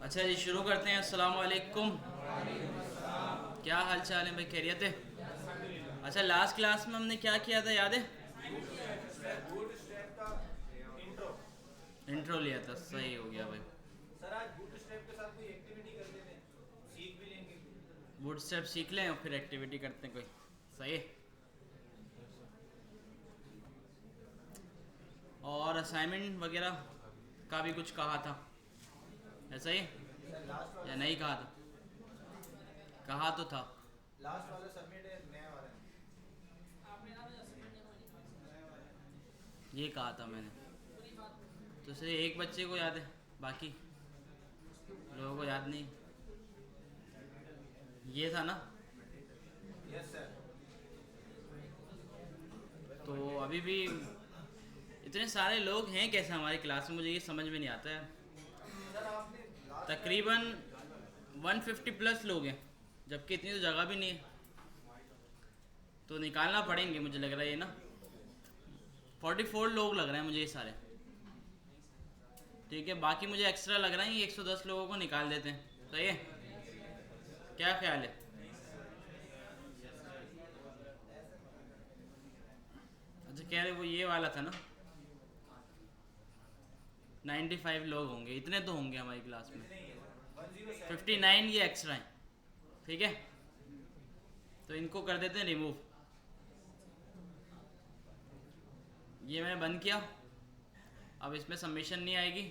अच्छा जी, शुरू करते हैं। अस्सलाम वालेकुम। क्या हाल चाल है भाई, खैरियत है? अच्छा, लास्ट क्लास में हमने क्या किया था, याद है? बूटस्ट्रैप का इंट्रो। इंट्रो लिया था, सही हो गया भाई। सर आज बूटस्ट्रैप के साथ कोई एक्टिविटी कर लेते हैं, सीख भी लेंगे। बूटस्ट्रैप सीख लें और फिर एक्टिविटी करते हैं कोई। सही है। और असाइनमेंट वगैरह का भी कुछ कहा था, ऐसा ही सर लास्ट या वाला नहीं सबमिट कहा है। था? कहा तो था। लास्ट वाला सबमिट है, नया वाला है। ये कहा था मैंने। तो सिर्फ एक बच्चे को याद है, बाकी लोगों को याद नहीं। ये था ना? Yes sir. तो अभी भी इतने सारे लोग हैं कैसे हमारी क्लास में, मुझे ये समझ में नहीं आता है। सर आपने लास्ट टाइम तकरीबन 150 प्लस लोग हैं, जबकि इतनी तो जगह भी नहीं है। तो निकालना पड़ेंगे मुझे लग रहा है ये ना। 44 लोग लग रहे हैं मुझे ये सारे। ठीक है, बाकी मुझे एक्स्ट्रा लग रहा है, ये 110 लोगों को निकाल देते हैं। सही है, क्या ख्याल है? अच्छा, कह रहे वो ये वाला था ना। 95 लोग होंगे, इतने तो होंगे हमारी क्लास में। इतने ही है सर, 107 59 ये एक्स्ट्रा हैं। ठीक है, तो इनको कर देते हैं रिमूव। ये मैंने बंद किया। अब इसमें सबमिशन नहीं आएगी,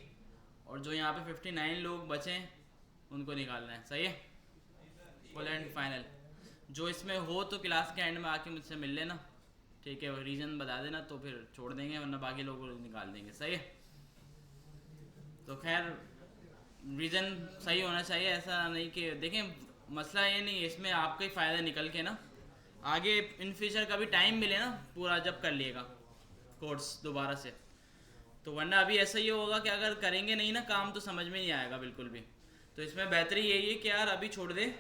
और जो यहाँ पे 59 लोग बचे हैं उनको निकालना है। सही है, फुल एंड फाइनल। जो इसमें हो तो क्लास के एंड में आके मुझसे मिल लेना। ठीक है, रीज़न बता देना तो फिर छोड़ देंगे, वरना बाकी लोगों को निकाल देंगे। सही है। तो खैर, रीज़न सही होना चाहिए, ऐसा नहीं कि देखें, मसला ये नहीं है, इसमें आपका ही फ़ायदा निकल के ना आगे इन फ्यूचर कभी टाइम मिले ना, पूरा जब कर लिएगा कोर्स दोबारा से। तो वरना अभी ऐसा ही होगा कि अगर करेंगे नहीं ना काम तो समझ में नहीं आएगा बिल्कुल भी। तो इसमें बेहतरी यही है कि यार अभी छोड़ दे,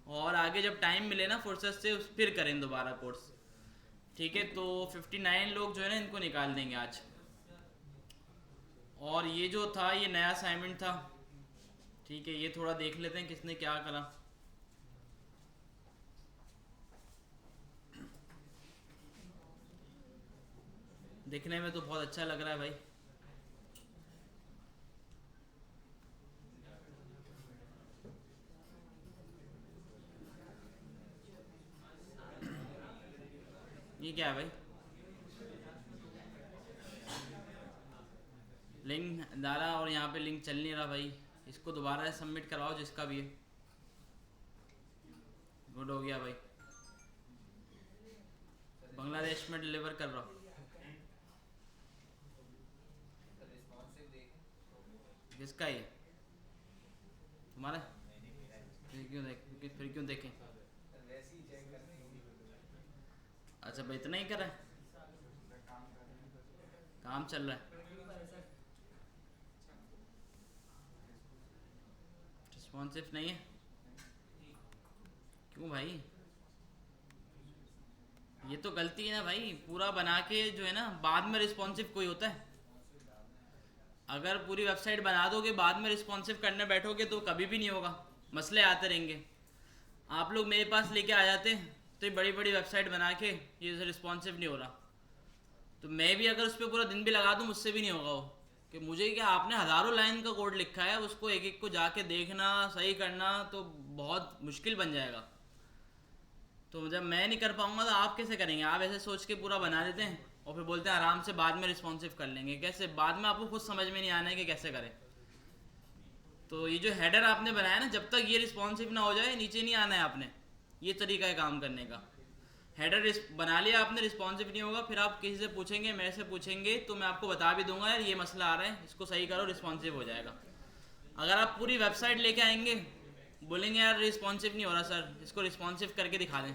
और आगे जब टाइम मिले ना फुर्सत से फिर करें दोबारा कोर्स। ठीक है, तो 59 लोग जो है ना इनको निकाल देंगे आज। और ये जो था ये नया असाइनमेंट था। ठीक है, ये थोड़ा देख लेते हैं किसने क्या करा। दिखने में तो बहुत अच्छा लग रहा है भाई। ये क्या है भाई? लिंक डाला और यहाँ पे लिंक चल नहीं रहा भाई। इसको दोबारा से सबमिट करवाओ जिसका भी है। गुड हो गया भाई, बांग्लादेश में डिलीवर कर रहा हूँ। रिस्पॉन्सिव देखें। किसका ये? तुम्हारा? फिर क्यों देखें? सर वैसे ही चेक करने के लिए। अच्छा भाई, इतना ही कर रहा है? काम चल रहा है। रिस्पॉन्सिव नहीं है? क्यों भाई? ये तो गलती है ना भाई, पूरा बना के जो है ना बाद में रिस्पॉन्सिव कोई होता है? अगर पूरी वेबसाइट बना दोगे बाद में रिस्पॉन्सिव करने बैठोगे तो कभी भी नहीं होगा, मसले आते रहेंगे। आप लोग मेरे पास लेके आ जाते तो ये बड़ी बड़ी वेबसाइट बना के ये रिस्पॉन्सिव नहीं हो रहा, तो मैं भी अगर उस पर पूरा दिन भी लगा दूँ मुझसे भी नहीं होगा वो। कि मुझे क्या, आपने हज़ारों लाइन का कोड लिखा है, उसको एक एक को जाके देखना सही करना तो बहुत मुश्किल बन जाएगा। तो जब मैं नहीं कर पाऊंगा तो आप कैसे करेंगे? आप ऐसे सोच के पूरा बना देते हैं और फिर बोलते हैं आराम से बाद में रिस्पॉन्सिव कर लेंगे। कैसे बाद में आपको खुद समझ में नहीं आना है कि कैसे करें। तो ये जो हेडर आपने बनाया ना, जब तक ये रिस्पॉन्सिव ना हो जाए नीचे नहीं आना है आपने। ये तरीका है काम करने का। हेडर बना लिया आपने, रिस्पॉन्सिव नहीं होगा, फिर आप किसी से पूछेंगे, मेरे से पूछेंगे तो मैं आपको बता भी दूंगा यार ये मसला आ रहा है, इसको सही करो, रिस्पॉन्सिव हो जाएगा। अगर आप पूरी वेबसाइट लेके आएंगे, बोलेंगे यार रिस्पॉन्सिव नहीं हो रहा सर, इसको रिस्पॉन्सिव करके दिखा दें,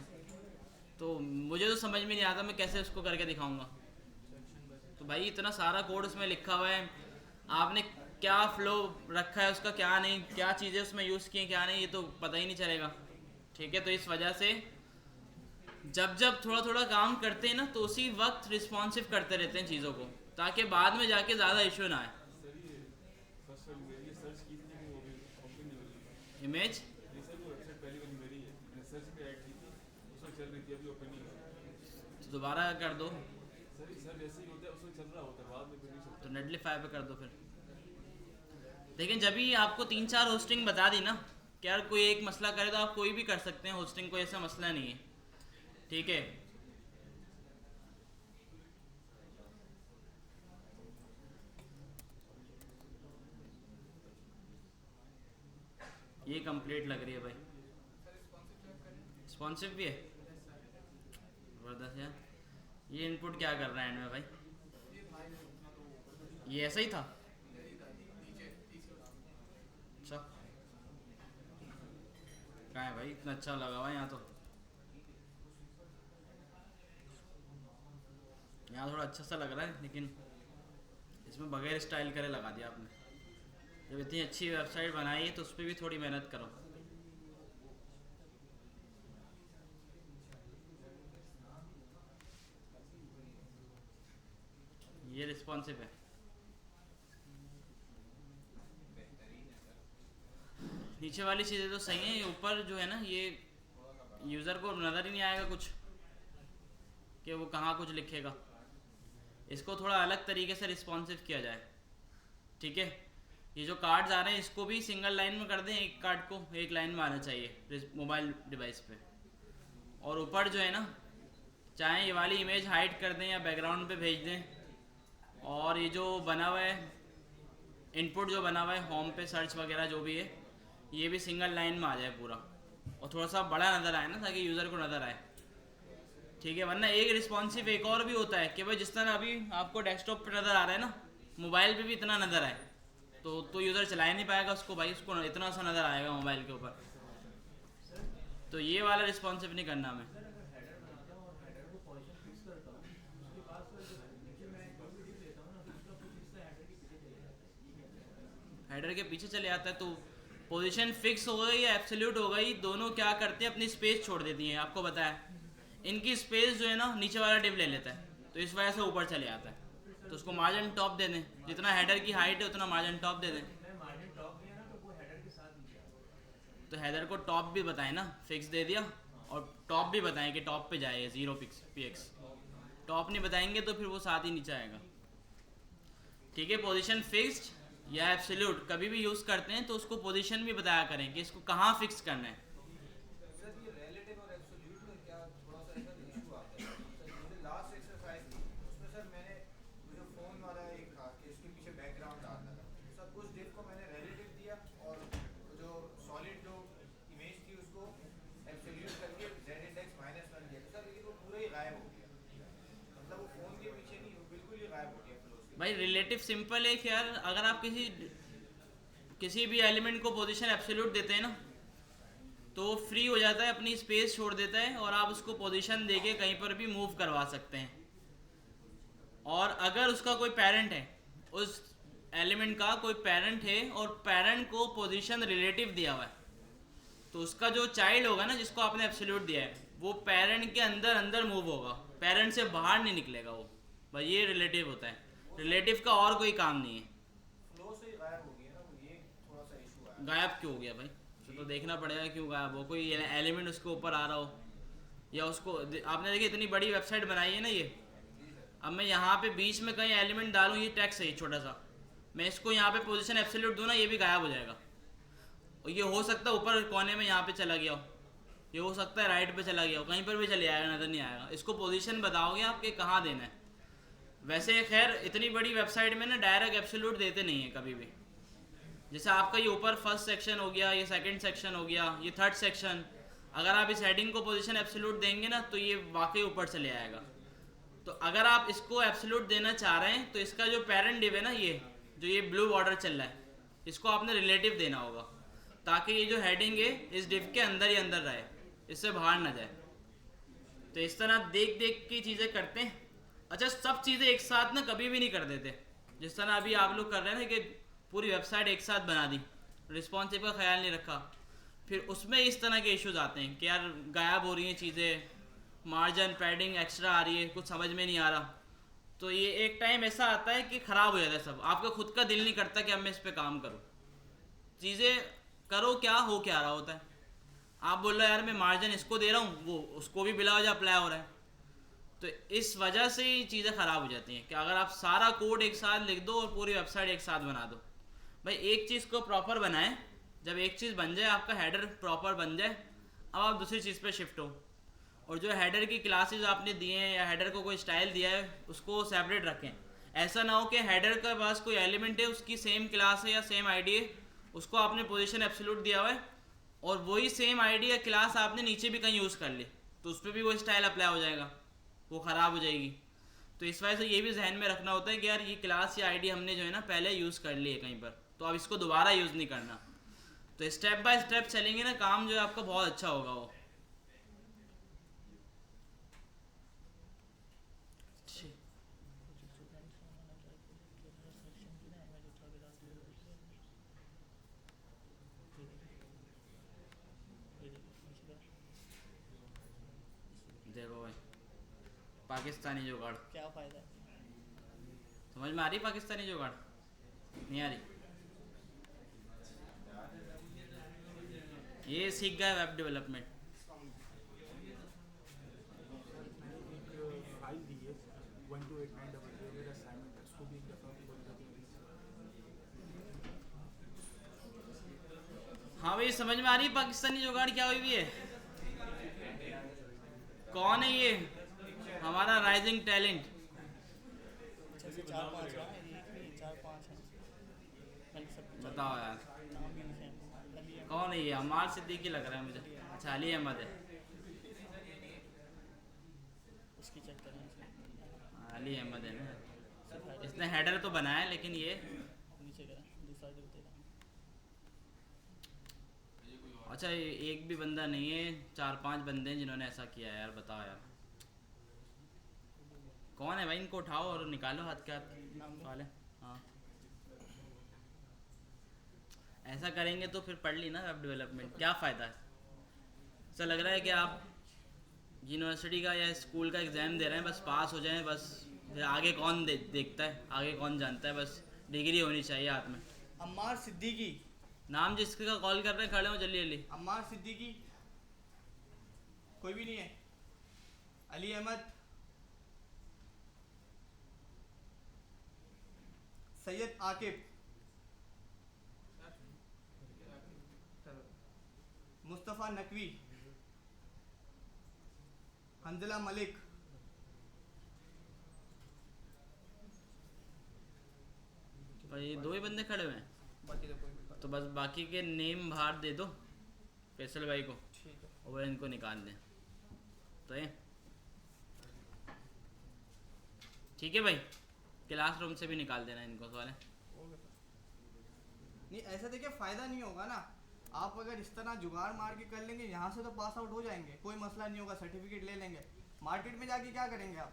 तो मुझे तो समझ में नहीं आता मैं कैसे उसको करके दिखाऊंगा। तो भाई इतना सारा कोड उसमें लिखा हुआ है, आपने क्या फ्लो रखा है उसका, क्या नहीं, क्या चीज़ें उसमें यूज़ की हैं क्या नहीं, ये तो पता ही नहीं चलेगा। ठीक है, तो इस वजह से जब जब थोड़ा थोड़ा काम करते हैं ना तो उसी वक्त रिस्पॉन्सिव करते रहते हैं चीज़ों को, ताकि बाद में जाके ज़्यादा इशू ना आए। ओपन नहीं हो रही। इमेज नहीं सर, वो वेबसाइट पहली वाली मेरी है, मैंने सर्च पे ऐड की थी, उसमें चल रही थी, अभी ओपन नहीं हो रही। तो दोबारा कर दो, सर जैसे ही होता है उसमें चल रहा होता है, बाद में फिर नहीं तो चलता। नेटलिफाई पे कर दो फिर। लेकिन जब भी आपको 3-4 होस्टिंग बता दी ना कि यार कोई एक मसला करे तो आप कोई भी कर सकते हैं होस्टिंग, कोई ऐसा मसला नहीं है, ठीक है। ये कंप्लीट लग रही है भाई, रिस्पॉन्सिव भी है, ज़बरदस्त यार। ये इनपुट क्या कर रहा है एंड में भाई, ये ऐसा ही था। अच्छा कहाँ है भाई, इतना अच्छा लगा हुआ है यहाँ तो, यहाँ थोड़ा अच्छा सा लग रहा है, लेकिन इसमें बगैर स्टाइल करे लगा दिया आपने। जब इतनी अच्छी वेबसाइट बनाई है तो उस पर भी थोड़ी मेहनत करो। ये रिस्पॉन्सिव है, नीचे वाली चीज़ें तो सही हैं, ये ऊपर जो है ना ये यूज़र को नज़र ही नहीं आएगा कुछ कि वो कहाँ कुछ लिखेगा। इसको थोड़ा अलग तरीके से रिस्पॉन्सिव किया जाए, ठीक है। ये जो कार्ड्स आ रहे हैं इसको भी सिंगल लाइन में कर दें, एक कार्ड को एक लाइन में आना चाहिए मोबाइल डिवाइस पे। और ऊपर जो है ना, चाहे ये वाली इमेज हाइड कर दें या बैकग्राउंड पे भेज दें, और ये जो बना हुआ है इनपुट जो बना हुआ है होम पे सर्च वगैरह जो भी है, ये भी सिंगल लाइन में आ जाए पूरा, और थोड़ा सा बड़ा नज़र आए ना ताकि यूज़र को नज़र आए, ठीक है। वरना एक रिस्पॉन्सिव एक और भी होता है कि भाई जिस तरह अभी आपको डेस्कटॉप पे नज़र आ रहा है ना, मोबाइल पे भी इतना नज़र आए तो यूज़र चला ही नहीं पाएगा उसको भाई, उसको इतना सा नज़र आएगा मोबाइल के ऊपर। तो ये वाला रिस्पॉन्सिव नहीं करना हमें। हेडर के पीछे चले आता है तो पोजीशन फिक्स हो गई या एब्सोल्यूट हो गई, दोनों क्या करते हैं अपनी स्पेस छोड़ देती हैं। आपको बताया इनकी स्पेस जो है ना नीचे वाला डिव ले लेता है, तो इस वजह से ऊपर चले आता है। तो उसको मार्जिन टॉप दे दें, जितना हेडर की हाइट है उतना मार्जिन टॉप दे दें। तो हेडर को टॉप भी बताएं ना, फिक्स दे दिया, और टॉप भी बताएं कि टॉप पे जाए 0 px। टॉप नहीं बताएंगे तो फिर वो साथ ही नीचे आएगा, ठीक है। पोजीशन फिक्स्ड या एब्सोल्यूट कभी भी यूज़ करते हैं तो उसको पोजीशन भी बताया करें कि इसको कहाँ फिक्स करना है। सर ये रिलेटिव और एब्सोल्यूट में क्या थोड़ा सा ऐसा इशू आता है सर। जैसे लास्ट एक्सरसाइज थी उसमें सर मैंने जो फोन वाला एक था कि इसके पीछे बैकग्राउंड डालना था सर, कुछ डिव को मैंने रिलेटिव दिया और जो सॉलिड जो इमेज थी उसको एब्सोल्यूट करके z इंडेक्स -1 दिया, तो सर ये तो पूरा ही गायब हो गया, मतलब वो फोन के पीछे नहीं, बिल्कुल ही गायब हो गया फ्लो से। भाई रिलेटिव सिंपल है कि यार अगर आप किसी भी एलिमेंट को पोजीशन एब्सोल्यूट देते हैं ना तो वो फ्री हो जाता है, अपनी स्पेस छोड़ देता है, और आप उसको पोजीशन देके कहीं पर भी मूव करवा सकते हैं। और अगर उसका कोई पेरेंट है, उस एलिमेंट का कोई पेरेंट है और पेरेंट को पोजीशन रिलेटिव दिया हुआ है, तो उसका जो चाइल्ड होगा ना जिसको आपने एब्सोल्यूट दिया है वो पेरेंट के अंदर अंदर मूव होगा, पेरेंट से बाहर नहीं निकलेगा वो। भाई ये रिलेटिव होता है, रिलेटिव का और कोई काम नहीं है। फ्लो से ही गायब हो गया ना वो, ये थोड़ा सा इशू आया। गायब क्यों हो गया भाई, तो देखना पड़ेगा क्यों गायब हो, कोई एलिमेंट उसके ऊपर आ रहा हो, या उसको आपने देखिए इतनी बड़ी वेबसाइट बनाई है ना ये, अब मैं यहाँ पे बीच में कहीं एलिमेंट डालूँ, ये टेक्स्ट है छोटा सा, मैं इसको यहाँ पे पोजीशन एब्सोल्यूट दूँ ना, ये भी गायब हो जाएगा। और ये हो सकता है ऊपर कोने में यहाँ पे चला गया हो, ये हो सकता है राइट पे चला गया हो, कहीं पर भी चले आएगा, नज़र नहीं आएगा। इसको पोजीशन बताओगे आपके कहाँ देना है। वैसे खैर इतनी बड़ी वेबसाइट में ना डायरेक्ट एब्सोल्यूट देते नहीं है कभी भी। जैसे आपका ये ऊपर फर्स्ट सेक्शन हो गया, ये सेकंड सेक्शन हो गया, ये थर्ड सेक्शन, अगर आप इस हेडिंग को पोजीशन एब्सोल्यूट देंगे ना तो ये वाकई ऊपर चले आएगा। तो अगर आप इसको एब्सोल्यूट देना चाह रहे हैं तो इसका जो पेरेंट डिव है ना, ये जो ये ब्लू बॉर्डर चल रहा है, इसको आपने रिलेटिव देना होगा ताकि ये जो हेडिंग है इस डिव के अंदर ही अंदर रहे, इससे बाहर ना जाए। तो इस तरह देख देख की चीज़ें करते हैं। अच्छा, सब चीज़ें एक साथ ना कभी भी नहीं कर देते, जिस तरह अभी आप लोग कर रहे हैं कि पूरी वेबसाइट एक साथ बना दी, रिस्पॉन्सिव का ख्याल नहीं रखा, फिर उसमें इस तरह के इश्यूज आते हैं कि यार गायब हो रही हैं चीज़ें, मार्जिन पैडिंग एक्स्ट्रा आ रही है, कुछ समझ में नहीं आ रहा। तो ये एक टाइम ऐसा आता है कि ख़राब हो जाता है सब, आपका खुद का दिल नहीं करता कि अब मैं इस पर काम करूँ। चीज़ें करो क्या हो क्या रहा होता है। आप बोल रहे हो यार मैं मार्जिन इसको दे रहा हूँ, वो उसको भी बिला वजह अप्लाई हो रहा है। तो इस वजह से ही चीज़ें ख़राब हो जाती हैं कि अगर आप सारा कोड एक साथ लिख दो और पूरी वेबसाइट एक साथ बना दो। भाई एक चीज़ को प्रॉपर बनाएं, जब एक चीज़ बन जाए, आपका हेडर प्रॉपर बन जाए, अब आप दूसरी चीज़ पे शिफ्ट हो। और जो हेडर की क्लासेस आपने दिए हैं या हेडर को कोई स्टाइल दिया है उसको सेपरेट रखें। ऐसा ना हो कि हेडर का पास कोई एलिमेंट है, उसकी सेम क्लास है या सेम आईडी है, उसको आपने पोजीशन एब्सोल्यूट दिया हुआ है और वही सेम आईडी या क्लास आपने नीचे भी कहीं यूज़ कर ली, तो उस पर भी वो स्टाइल अप्लाई हो जाएगा, वो ख़राब हो जाएगी। तो इस वजह से ये भी जहन में रखना होता है कि यार ये क्लास या आईडी हमने जो है ना पहले यूज़ कर ली है कहीं पर, तो अब इसको दोबारा यूज़ नहीं करना। तो स्टेप बाय स्टेप चलेंगे ना, काम जो है आपका बहुत अच्छा होगा वो। देखो भाई पाकिस्तानी जुगाड़, क्या फ़ायदा है? समझ में आ रही पाकिस्तानी जुगाड़? नहीं आ रही? ये सीख गया वेब डेवलपमेंट। फाइल दी है 128900 मेरा असाइनमेंट है, उसको भी एक दफ़ा बोल देती हूँ। हाँ भाई समझ में आ रही पाकिस्तानी जुगाड़ क्या हुई भी है? कौन है ये? हमारा राइजिंग टैलेंट। अच्छा से 4-5 हैं, एक नहीं 4-5 हैं। कल सब बताओ यार नाम भी लिखे हैं। अली अहमद, कौन है ये? अमार सिद्दीकी लग रहा है मुझे। अच्छा अली अहमद है। उसकी चेक करें इसे। अली अहमद है ना, सिर्फ हेडर इसने हेडर तो बनाया है, लेकिन ये नीचे करें, दूसरा जो तेरा अच्छा एक भी बंदा नहीं है, 4-5 बंदे हैं जिन्होंने ऐसा किया है यार। बताओ यार कौन है भाई? इनको उठाओ और निकालो हाथ के हाथ नाम लो। वाले। हाँ ऐसा करेंगे तो फिर पढ़ ली ना वेब डेवलपमेंट, क्या फ़ायदा है? ऐसा लग रहा है कि आप यूनिवर्सिटी का या स्कूल का एग्ज़ाम दे रहे हैं, बस पास हो जाएं बस, फिर आगे कौन देखता है, आगे कौन जानता है, बस डिग्री होनी चाहिए हाथ में। अम्मार सिद्दीकी, नाम जिसका कॉल कर रहे हैं खड़े हो जल्दी जल्दी। अम्मार सिद्दीकी, कोई भी नहीं है। अली अहमद, सैयद आकिब, मुस्तफ़ा नकवी, हंजला मलिक, भाई दो ही बंदे खड़े हुए हैं, बाकी तो कोई भी तो बस बाकी के नेम बाहर दे दो फैसल भाई को ठीक है। और वह इनको निकाल दें। तो ये ठीक है भाई, क्लासरूम से भी निकाल देना इनको सारे। नहीं ऐसा देखिए फ़ायदा नहीं होगा ना, आप अगर इस तरह जुगाड़ मार के कर लेंगे यहाँ से तो पास आउट हो जाएंगे, कोई मसला नहीं होगा, सर्टिफिकेट ले लेंगे। मार्केट में जाके क्या करेंगे आप?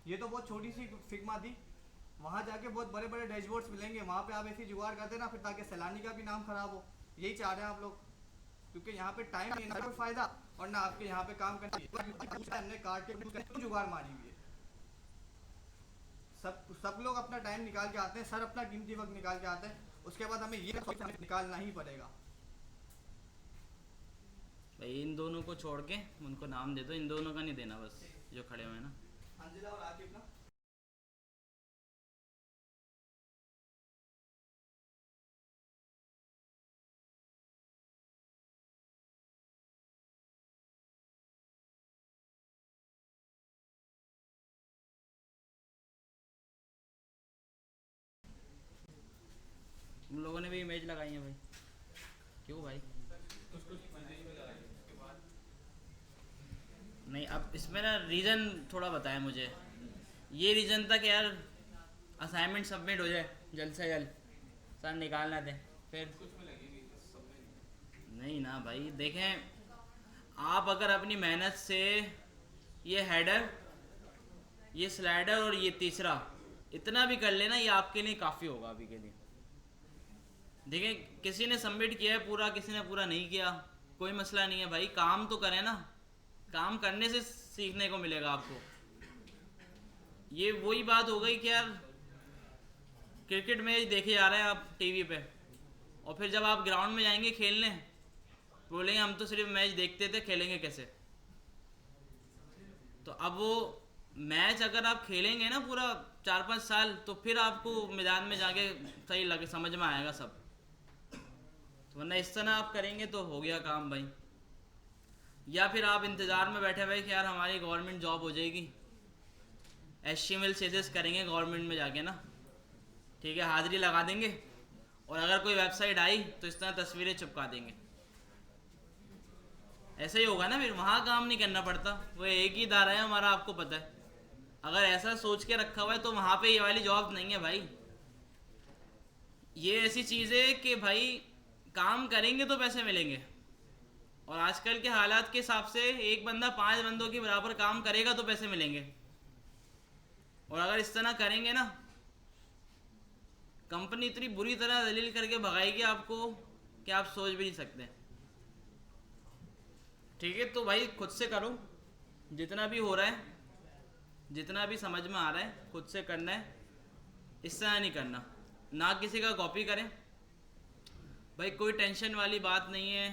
ये तो बहुत छोटी सी फिग्मा थी, वहाँ जाके बहुत बड़े बड़े डैशबोर्ड्स मिलेंगे, वहाँ पे आप ऐसी जुगाड़ कर देना फिर ताकि सैलानी का भी नाम खराब हो। यही चाह रहे हैं आप लोग, क्योंकि यहाँ पे टाइम नहीं है, ना कोई फ़ायदा और ना आपके यहाँ पे काम करने हमने काट के जुगाड़ मारी हुई है। सब लोग अपना टाइम निकाल के आते हैं, सर अपना कीमती वक्त निकाल के आते हैं, उसके बाद हमें ये निकालना ही पड़ेगा। भाई इन दोनों को छोड़ के उनको नाम दे दो, इन दोनों का नहीं देना बस जो खड़े हुए हैं ना। अंजिला और आकिब ना उन लोगों ने भी इमेज लगाई है भाई, क्यों भाई? नहीं अब इसमें ना रीज़न थोड़ा बताएं मुझे। ये रीज़न था कि यार असाइनमेंट सबमिट हो जाए जल्द से जल्द, सर निकालना दें फिर। नहीं ना भाई देखें, आप अगर अपनी मेहनत से ये हेडर, ये स्लाइडर और ये तीसरा इतना भी कर लेना, ये आपके लिए काफ़ी होगा अभी के लिए। देखें किसी ने सबमिट किया है पूरा, किसी ने पूरा नहीं किया, कोई मसला नहीं है भाई, काम तो करें ना, काम करने से सीखने को मिलेगा आपको। ये वही बात हो गई कि यार क्रिकेट मैच देखे जा रहे हैं आप टीवी पे और फिर जब आप ग्राउंड में जाएंगे खेलने, बोलेंगे हम तो सिर्फ मैच देखते थे, खेलेंगे कैसे। तो अब वो मैच अगर आप खेलेंगे ना पूरा 4-5 साल, तो फिर आपको मैदान में जाके सही लगे, समझ में आएगा सब। तो वरना इस तरह आप करेंगे तो हो गया काम भाई। या फिर आप इंतज़ार में बैठे भाई कि यार हमारी गवर्नमेंट जॉब हो जाएगी, HTML CSS करेंगे गवर्नमेंट में जाके ना, ठीक है, हाजिरी लगा देंगे, और अगर कोई वेबसाइट आई तो इस तरह तस्वीरें चिपका देंगे। ऐसा ही होगा ना, फिर वहाँ काम नहीं करना पड़ता, वो एक ही दायरा है हमारा, आपको पता है। अगर ऐसा सोच के रखा हुआ है तो वहाँ पे ये वाली जॉब नहीं है भाई। ये ऐसी चीज़ है कि भाई काम करेंगे तो पैसे मिलेंगे, और आजकल के हालात के हिसाब से एक बंदा 5 बंदों के बराबर काम करेगा तो पैसे मिलेंगे। और अगर इस तरह करेंगे ना, कंपनी इतनी बुरी तरह दलील करके भगाएगी आपको कि आप सोच भी नहीं सकते। ठीक है, तो भाई खुद से करो, जितना भी हो रहा है, जितना भी समझ में आ रहा है खुद से करना है, इस तरह नहीं करना, ना किसी का कॉपी करें भाई, कोई टेंशन वाली बात नहीं है।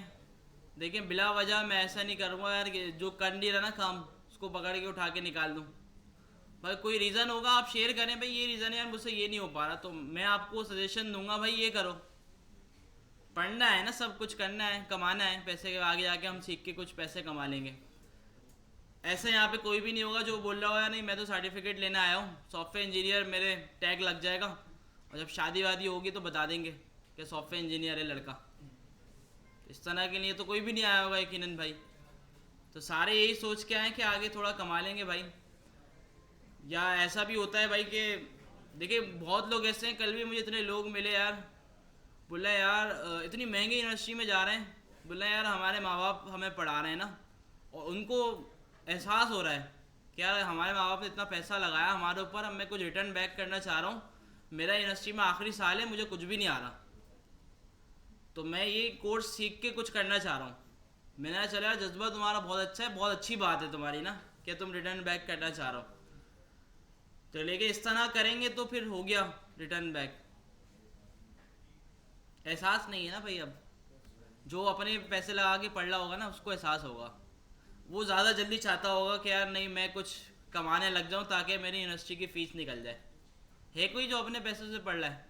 देखिए बिला वजह मैं ऐसा नहीं करूँगा यार कि जो कर नहीं रहा ना काम उसको पकड़ के उठा के निकाल दूँ। भाई कोई रीज़न होगा आप शेयर करें, भाई ये रीज़न है यार मुझसे ये नहीं हो पा रहा, तो मैं आपको सजेशन दूंगा भाई ये करो। पढ़ना है ना, सब कुछ करना है, कमाना है पैसे, के आगे जाके हम सीख के कुछ पैसे कमा लेंगे। ऐसे यहाँ पे कोई भी नहीं होगा जो बोल रहा हो यार नहीं मैं तो सर्टिफिकेट लेने आया हूँ सॉफ्टवेयर इंजीनियर, मेरे टैग लग जाएगा, और जब शादी वादी होगी तो बता देंगे कि सॉफ्टवेयर इंजीनियर है लड़का। इस तरह के लिए तो कोई भी नहीं आया होगा यकीनन भाई। तो सारे यही सोच के आए कि आगे थोड़ा कमा लेंगे भाई। या ऐसा भी होता है भाई कि देखिए बहुत लोग ऐसे हैं, कल भी मुझे इतने लोग मिले यार, बोला यार इतनी महंगी यूनिवर्सिटी में जा रहे हैं, बोला यार हमारे माँ बाप हमें पढ़ा रहे हैं ना, और उनको एहसास हो रहा है कि यार हमारे माँ बाप ने इतना पैसा लगाया हमारे ऊपर, अब मैं कुछ रिटर्न बैक करना चाह रहा हूँ, मेरा यूनिवर्सिटी में आखिरी साल है, मुझे कुछ भी नहीं आ रहा, तो मैं ये कोर्स सीख के कुछ करना चाह रहा हूँ। मैंने कहा चलो यार जज्बा तुम्हारा बहुत अच्छा है, बहुत अच्छी बात है तुम्हारी ना कि तुम रिटर्न बैक करना चाह रहे हो, तो लेकिन इस तरह करेंगे तो फिर हो गया रिटर्न बैक। एहसास नहीं है ना भाई, अब जो अपने पैसे लगा के पढ़ रहा होगा ना उसको एहसास होगा, वो ज़्यादा जल्दी चाहता होगा कि यार नहीं मैं कुछ कमाने लग जाऊं ताकि मेरी यूनिवर्सिटी की फ़ीस निकल जाए। है कोई जो अपने पैसों से पढ़ रहा है?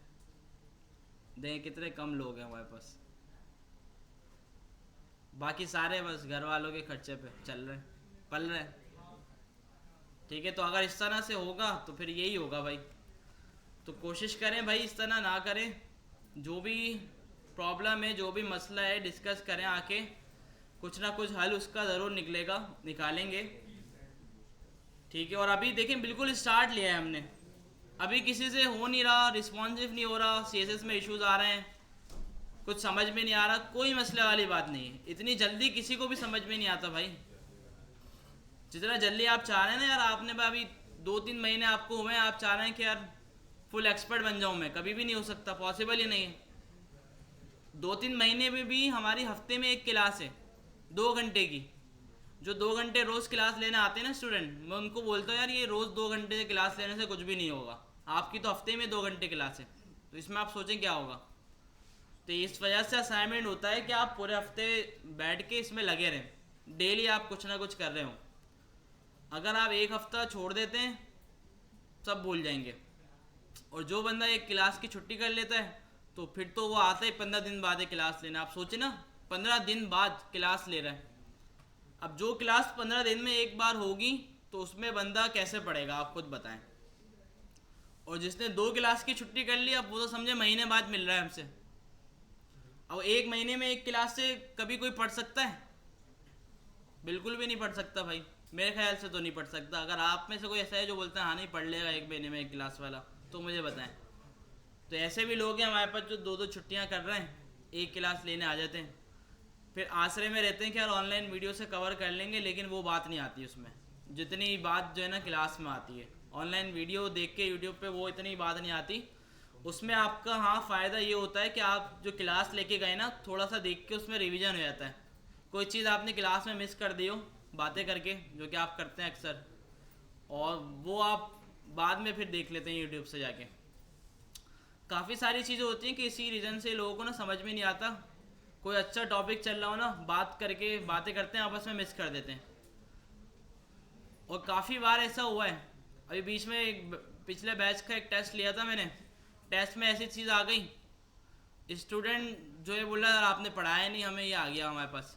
दें कितने कम लोग हैं हमारे पास, बाकी सारे बस घर वालों के खर्चे पे चल रहे हैं, पल रहे हैं। ठीक है, तो अगर इस तरह से होगा तो फिर यही होगा भाई। तो कोशिश करें भाई इस तरह ना करें, जो भी प्रॉब्लम है जो भी मसला है डिस्कस करें आके, कुछ ना कुछ हल उसका ज़रूर निकलेगा, निकालेंगे। ठीक है, और अभी देखें बिल्कुल स्टार्ट लिया है हमने, अभी किसी से हो नहीं रहा, रिस्पॉन्सिव नहीं हो रहा, CSS में इश्यूज आ रहे हैं, कुछ समझ में नहीं आ रहा, कोई मसले वाली बात नहीं है, इतनी जल्दी किसी को भी समझ में नहीं आता भाई। जितना जल्दी आप चाह रहे हैं ना यार, आपने अभी 2-3 महीने आपको हुए, आप चाह रहे हैं कि यार फुल एक्सपर्ट बन जाऊं मैं, कभी भी नहीं हो सकता, पॉसिबल ही नहीं है। 2-3 महीने में भी हमारी हफ्ते में एक क्लास है 2 घंटे की, जो 2 घंटे रोज़ क्लास लेने आते हैं ना स्टूडेंट, मैं उनको बोलता हूँ यार ये रोज़ 2 घंटे क्लास लेने से कुछ भी नहीं होगा, आपकी तो हफ्ते में 2 घंटे क्लास है, तो इसमें आप सोचें क्या होगा। तो इस वजह से असाइनमेंट होता है कि आप पूरे हफ्ते बैठ के इसमें लगे रहें, डेली आप कुछ ना कुछ कर रहे हो। अगर आप एक हफ्ता छोड़ देते हैं सब भूल जाएंगे, और जो बंदा एक क्लास की छुट्टी कर लेता है तो फिर तो वो आता है 15 दिन बाद एक क्लास लेना। आप सोचें ना 15 दिन बाद क्लास ले रहा है, अब जो क्लास 15 दिन में एक बार होगी तो उसमें बंदा कैसे पढ़ेगा आप खुद बताएं। और जिसने 2 क्लास की छुट्टी कर ली अब वो तो समझे महीने बाद मिल रहा है हमसे। अब 1 महीने में एक क्लास से कभी कोई पढ़ सकता है? बिल्कुल भी नहीं पढ़ सकता भाई, मेरे ख्याल से तो नहीं पढ़ सकता। अगर आप में से कोई ऐसा है जो बोलता है हाँ नहीं पढ़ लेगा 1 महीने में एक क्लास वाला, तो मुझे बताएं। तो ऐसे भी लोग हैं हमारे पास जो 2-2 छुट्टियां कर रहे हैं, एक क्लास लेने आ जाते हैं, फिर आश्रय में रहते हैं कि यार ऑनलाइन वीडियो से कवर कर लेंगे, लेकिन वो बात नहीं आती उसमें, जितनी बात जो है ना क्लास में आती है। ऑनलाइन वीडियो देख के यूट्यूब पे वो इतनी बात नहीं आती, उसमें आपका हाँ फ़ायदा ये होता है कि आप जो क्लास लेके गए ना थोड़ा सा देख के उसमें रिवीजन हो जाता है। कोई चीज़ आपने क्लास में मिस कर दी हो बातें करके, जो कि आप करते हैं अक्सर, और वो आप बाद में फिर देख लेते हैं यूट्यूब से जाके। काफ़ी सारी चीज़ें होती हैं कि इसी रीज़न से लोगों को ना समझ में नहीं आता, कोई अच्छा टॉपिक चल रहा हो ना, बातें करते हैं आपस में मिस कर देते हैं। और काफ़ी बार ऐसा हुआ है, अभी बीच में पिछले बैच का एक टेस्ट लिया था मैंने, टेस्ट में ऐसी चीज़ आ गई, स्टूडेंट जो है बोला यार आपने पढ़ाया नहीं, हमें ये आ गया हमारे पास।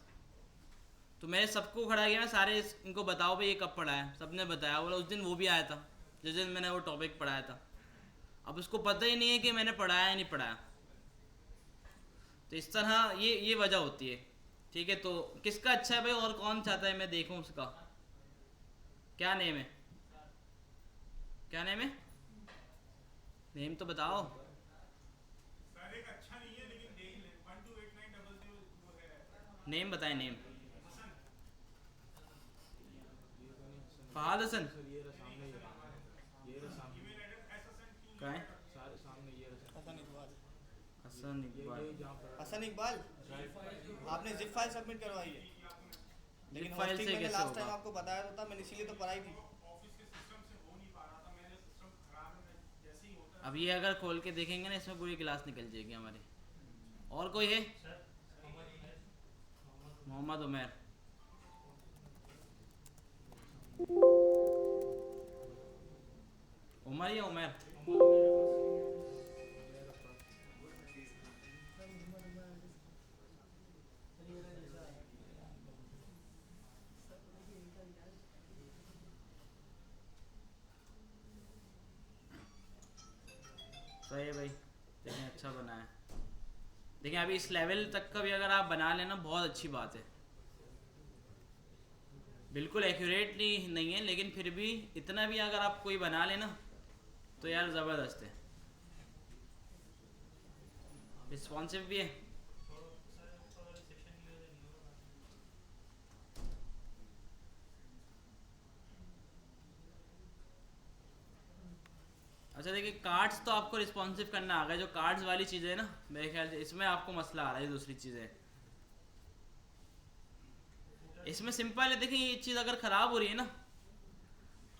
तो मैंने सबको खड़ा किया, मैं सारे इनको बताओ भाई ये कब पढ़ाया, सबने बताया। बोला उस दिन वो भी आया था जिस दिन मैंने वो टॉपिक पढ़ाया था। अब उसको पता ही नहीं है कि मैंने पढ़ाया या नहीं पढ़ाया। तो इस तरह ये वजह होती है। ठीक है, तो किसका अच्छा है भाई, और कौन चाहता है मैं देखूं उसका? क्या नेम है, क्या नेम है? नेम तो बताओ। सर एक अच्छा नहीं है लेकिन देख ले 128900 वो है। नेम बताएं, नेम। फहाद हसन। सर ये रहा सामने, ये रहा सामने, कहाँ है? सारे सामने ये रहा। हसन इकबाल। हसन इकबाल। ये जहाँ पर हसन इकबाल, आपने जिप फाइल सबमिट करवाई है, लेकिन फाइल हॉस्टिंग से मैंने कैसे लास्ट टाइम होगा? आपको बताया तो था, मैंने इसीलिए तो पढ़ाई थी। ऑफिस के सिस्टम से हो नहीं पा रहा था, मैंने सिस्टम खराब है, जैसे ही होता है। अब ये अगर खोल के देखेंगे ना, इसमें पूरी क्लास निकल जाएगी हमारी। और कोई है? मोहम्मद उमर। उमर या उमर? सही है भाई, देखें अच्छा बना है। देखिए अभी इस लेवल तक का भी अगर आप बना लेना बहुत अच्छी बात है। बिल्कुल एक्यूरेट नहीं है, लेकिन फिर भी इतना भी अगर आप कोई बना लेना तो यार ज़बरदस्त है। रिस्पॉन्सिव भी है। अच्छा देखिए, कार्ड्स तो आपको रिस्पॉन्सिव करना आ गया। जो कार्ड्स वाली चीज़ें है ना, मेरे ख्याल से इसमें आपको मसला आ रहा है। दूसरी चीज़ें इसमें सिंपल है। देखिए ये चीज़ अगर ख़राब हो रही है ना,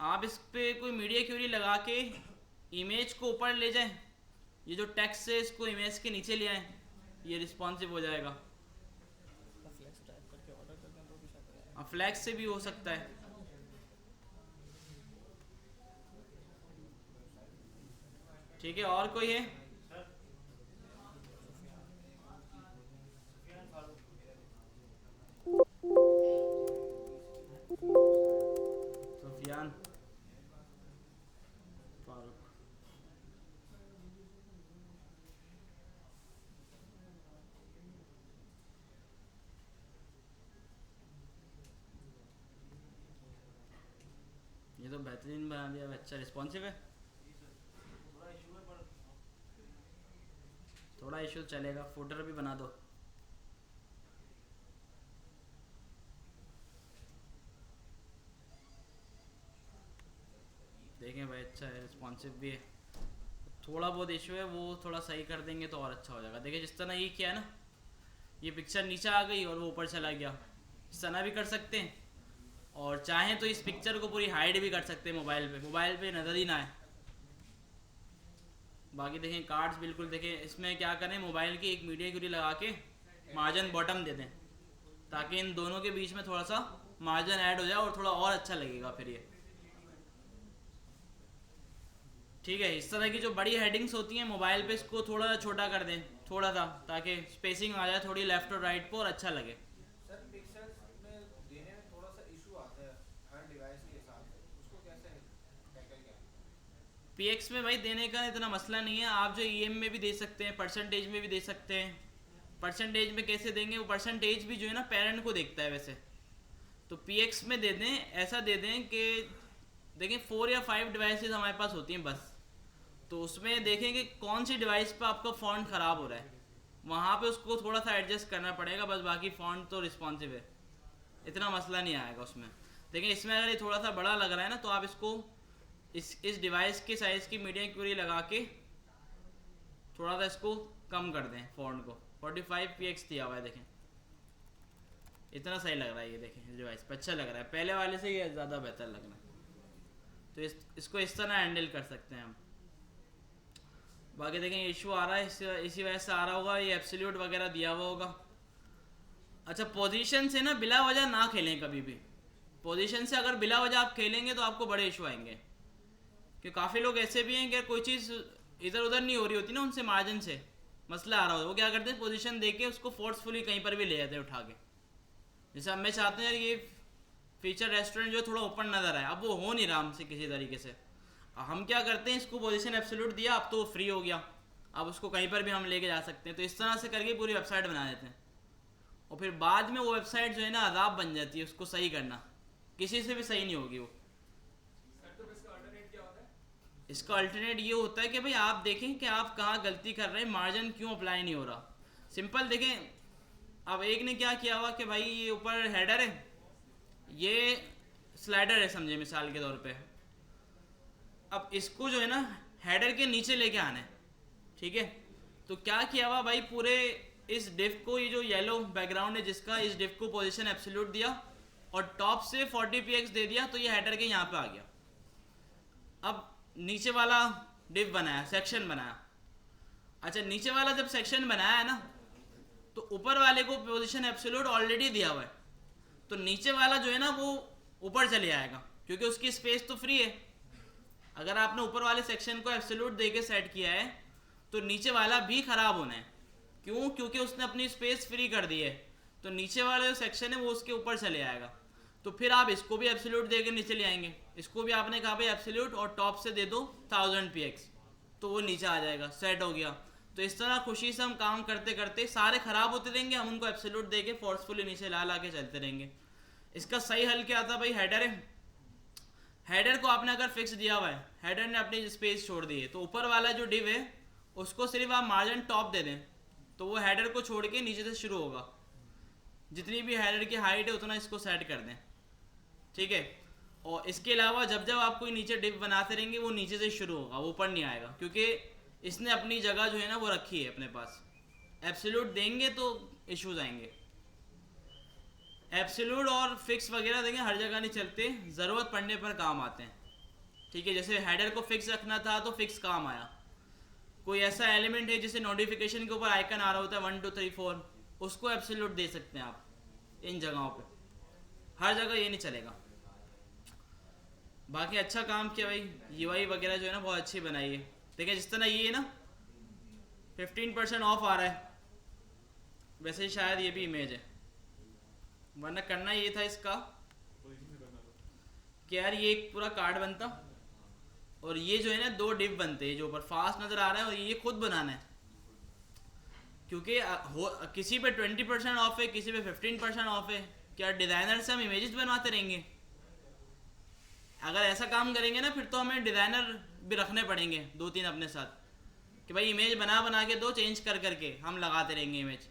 आप इस पर कोई मीडिया क्यूरी लगा के इमेज को ऊपर ले जाएं, ये जो टेक्स्ट है इसको इमेज के नीचे ले आएं, ये रिस्पॉन्सिव हो जाएगा। फ्लेक्स टाइप करके ऑर्डर कर दें तो भी शायद हो जाए। फ्लैक्स से भी हो सकता है। ठीक है, और कोई है? सुफियान फारूक। ये तो बेहतरीन बना दिया, अच्छा रिस्पॉन्सिव है। थोड़ा इशू चलेगा, फुटर भी बना दो। देखें भाई अच्छा है, रिस्पॉन्सिव भी है। थोड़ा बहुत इशू है वो थोड़ा सही कर देंगे तो और अच्छा हो जाएगा। देखिए जिस तरह ये किया है ना, ये पिक्चर नीचे आ गई और वो ऊपर चला गया, इस तरह भी कर सकते हैं। और चाहें तो इस पिक्चर को पूरी हाइड भी कर सकते हैं मोबाइल पे नज़र ही ना आए। बाकी देखें कार्ड्स बिल्कुल, देखें इसमें क्या करें, मोबाइल की एक मीडिया क्यूरी लगा के मार्जिन बॉटम दे दें, ताकि इन दोनों के बीच में थोड़ा सा मार्जिन ऐड हो जाए और थोड़ा और अच्छा लगेगा फिर ये। ठीक है, इस तरह की जो बड़ी हेडिंग्स होती हैं मोबाइल पे, इसको थोड़ा छोटा कर दें, थोड़ा सा, ताकि स्पेसिंग आ जाए थोड़ी लेफ्ट और राइट पर और अच्छा लगे। सर पिक्चर्स में देने में थोड़ा सा इशू आता है हर डिवाइस के हिसाब से, उसको कैसे टैकल करें? पीएक्स में भाई देने का इतना मसला नहीं है। आप जो ईएम में भी दे सकते हैं, परसेंटेज में भी दे सकते हैं। परसेंटेज में कैसे देंगे, वो परसेंटेज भी जो है ना पेरेंट को देखता है वैसे। तो पीएक्स में दे दें, ऐसा दे दें कि देखें 4 या 5 डिवाइसेस हमारे पास होती हैं बस, तो उसमें देखें कि कौन सी डिवाइस पे आपका फ़ॉन्ट ख़राब हो रहा है, वहाँ पे उसको थोड़ा सा एडजस्ट करना पड़ेगा बस। बाकी फ़ॉन्ट तो रिस्पॉन्सिव है, इतना मसला नहीं आएगा उसमें। देखिए इसमें अगर ये थोड़ा सा बड़ा लग रहा है ना, तो आप इसको इस डिवाइस के साइज़ की मीडिया क्यूरी लगा के थोड़ा सा इसको कम कर दें फ़ॉन्ट को। 45 px दिया हुआ है, देखें इतना सही लग रहा है ये। देखें इस डिवाइस पर अच्छा लग रहा है, पहले वाले से ये ज़्यादा बेहतर लग रहा है। तो इसको इस तरह हैंडल कर सकते हैं हम। बाकी देखें इशू आ रहा है, इसी वजह से आ रहा होगा, ये एब्सोल्यूट वगैरह दिया हुआ होगा। अच्छा, पोजीशन से ना बिला वजह ना खेलें कभी भी। पोजीशन से अगर बिला वजह आप खेलेंगे तो आपको बड़े इशू आएंगे, कि काफ़ी लोग ऐसे भी हैं कि कोई चीज़ इधर उधर नहीं हो रही होती ना उनसे, मार्जिन से मसला आ रहा हो, वो क्या करते हैं पोजीशन देके उसको फोर्सफुली कहीं पर भी ले जाते हैं उठा के। जैसे अब मैं चाहते हैं यार ये फीचर रेस्टोरेंट जो थोड़ा ओपन नज़र आए, अब वो हो नहीं रहा हमसे किसी तरीके से, हम क्या करते हैं इसको पोजीशन एब्सोल्यूट दिया, अब तो फ्री हो गया, अब उसको कहीं पर भी हम लेके जा सकते हैं। तो इस तरह से करके पूरी वेबसाइट बना देते हैं, और फिर बाद में वो वेबसाइट जो है ना अजाब बन जाती है, उसको सही करना किसी से भी सही नहीं होगी वो। इसका अल्टरनेट ये होता है कि भाई आप देखें कि आप कहाँ गलती कर रहे हैं, मार्जिन क्यों अप्लाई नहीं हो रहा। सिंपल देखें, अब एक ने क्या किया हुआ कि भाई ये ऊपर हेडर है, ये स्लाइडर है समझे मिसाल के तौर पे, अब इसको जो है ना हेडर के नीचे लेके आना है, ठीक है। तो क्या किया हुआ भाई, पूरे इस डिव को, ये जो येलो बैकग्राउंड है जिसका, इस डिव को पोजीशन एब्सोल्यूट दिया और टॉप से 40px दे दिया, तो ये हेडर के यहाँ पे आ गया। अब नीचे वाला डिव बनाया, सेक्शन बनाया। अच्छा, नीचे वाला जब सेक्शन बनाया है ना, तो ऊपर वाले को पोजीशन एब्सोल्यूट ऑलरेडी दिया हुआ है, तो नीचे वाला जो है ना वो ऊपर चले आएगा, क्योंकि उसकी स्पेस तो फ्री है। अगर आपने ऊपर वाले सेक्शन को एब्सोल्यूट देके सेट किया है तो नीचे वाला भी ख़राब होना है। क्यों? क्योंकि उसने अपनी स्पेस फ्री कर दी है, तो नीचे वाला जो सेक्शन है वो उसके ऊपर चले आएगा। तो फिर आप इसको भी एब्सोल्यूट देके नीचे ले आएंगे, इसको भी आपने कहा भाई एब्सोल्यूट और टॉप से दे दो 1000px, तो वो नीचे आ जाएगा, सेट हो गया। तो इस तरह खुशी से हम काम करते करते सारे ख़राब होते रहेंगे, हम उनको एब्सोल्यूट देके फोर्सफुली नीचे ला ला के चलते रहेंगे। इसका सही हल क्या था भाई, हेडर है, हेडर को आपने अगर फिक्स दिया हुआ है, हेडर ने अपनी स्पेस छोड़ दी है, तो ऊपर वाला जो डिव है उसको सिर्फ आप मार्जिन टॉप दे दें, तो वो हेडर को छोड़ के नीचे से शुरू होगा। जितनी भी हेडर की हाइट है उतना इसको सेट कर दें, ठीक है। और इसके अलावा जब जब आप कोई नीचे डिव बनाते रहेंगे वो नीचे से शुरू होगा, वो ऊपर नहीं आएगा, क्योंकि इसने अपनी जगह जो है ना वो रखी है अपने पास। एब्सोल्यूट देंगे तो इश्यूज आएंगे। एब्सोल्यूट और फिक्स वगैरह देंगे हर जगह नहीं चलते, ज़रूरत पड़ने पर काम आते हैं, ठीक है। जैसे हेडर को फिक्स रखना था तो फिक्स काम आया। कोई ऐसा एलिमेंट है जिसे नोटिफिकेशन के ऊपर आइकन आ रहा होता है 1 2 3 4, उसको एब्सोल्यूट दे सकते हैं आप इन जगहों पे, हर जगह ये नहीं चलेगा। बाकी अच्छा काम किया भाई, यूआई वगैरह जो है ना बहुत अच्छी बनाई है। देखिए जिस तरह ये है ना 15% ऑफ आ रहा है, वैसे ही शायद ये भी इमेज है, वरना करना ये था इसका कि यार ये एक पूरा कार्ड बनता और ये जो है ना 2 डिव बनते हैं, जो ऊपर फास्ट नज़र आ रहा है, और ये खुद बनाना है, क्योंकि किसी पे 20% ऑफ है, किसी पे 15% ऑफ है। क्या डिज़ाइनर से हम इमेजेस बनवाते रहेंगे? अगर ऐसा काम करेंगे ना फिर तो हमें डिज़ाइनर भी रखने पड़ेंगे 2-3 अपने साथ, कि भाई इमेज बना बना के दो, चेंज कर करके हम लगाते रहेंगे इमेज,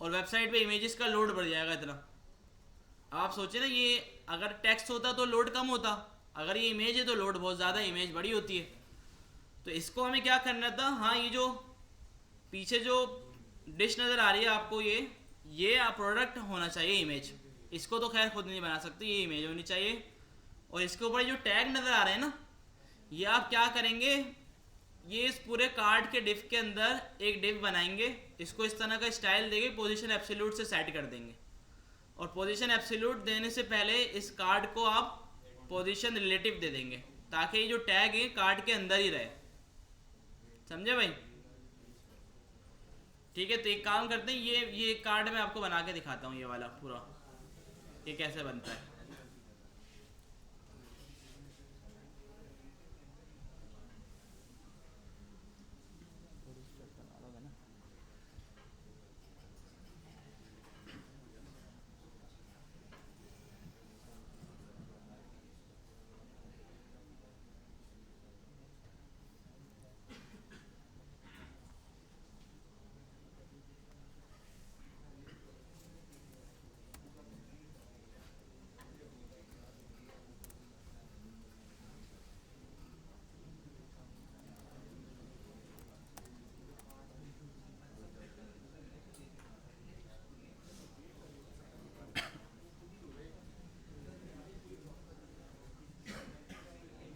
और वेबसाइट पे इमेजेस का लोड बढ़ जाएगा इतना। आप सोचें ना, ये अगर टेक्स्ट होता तो लोड कम होता, अगर ये इमेज है तो लोड बहुत ज़्यादा, इमेज बड़ी होती है। तो इसको हमें क्या करना था, हाँ ये जो पीछे जो डिश नज़र आ रही है आपको, ये प्रोडक्ट होना चाहिए इमेज, इसको तो खैर खुद नहीं बना सकते, ये इमेज होनी चाहिए। और इसके ऊपर जो टैग नज़र आ रहे हैं ना, ये आप क्या करेंगे, ये इस पूरे कार्ड के डिव के अंदर एक डिव बनाएंगे, इसको इस तरह का स्टाइल देंगे, पोजीशन एब्सोल्यूट से सेट कर देंगे। और पोजीशन एब्सोल्यूट देने से पहले इस कार्ड को आप पोजीशन रिलेटिव दे देंगे, ताकि ये जो टैग है कार्ड के अंदर ही रहे। समझे भाई? ठीक है, तो एक काम करते हैं, ये कार्ड मैं आपको बना के दिखाता हूँ, ये वाला पूरा ये कैसे बनता है।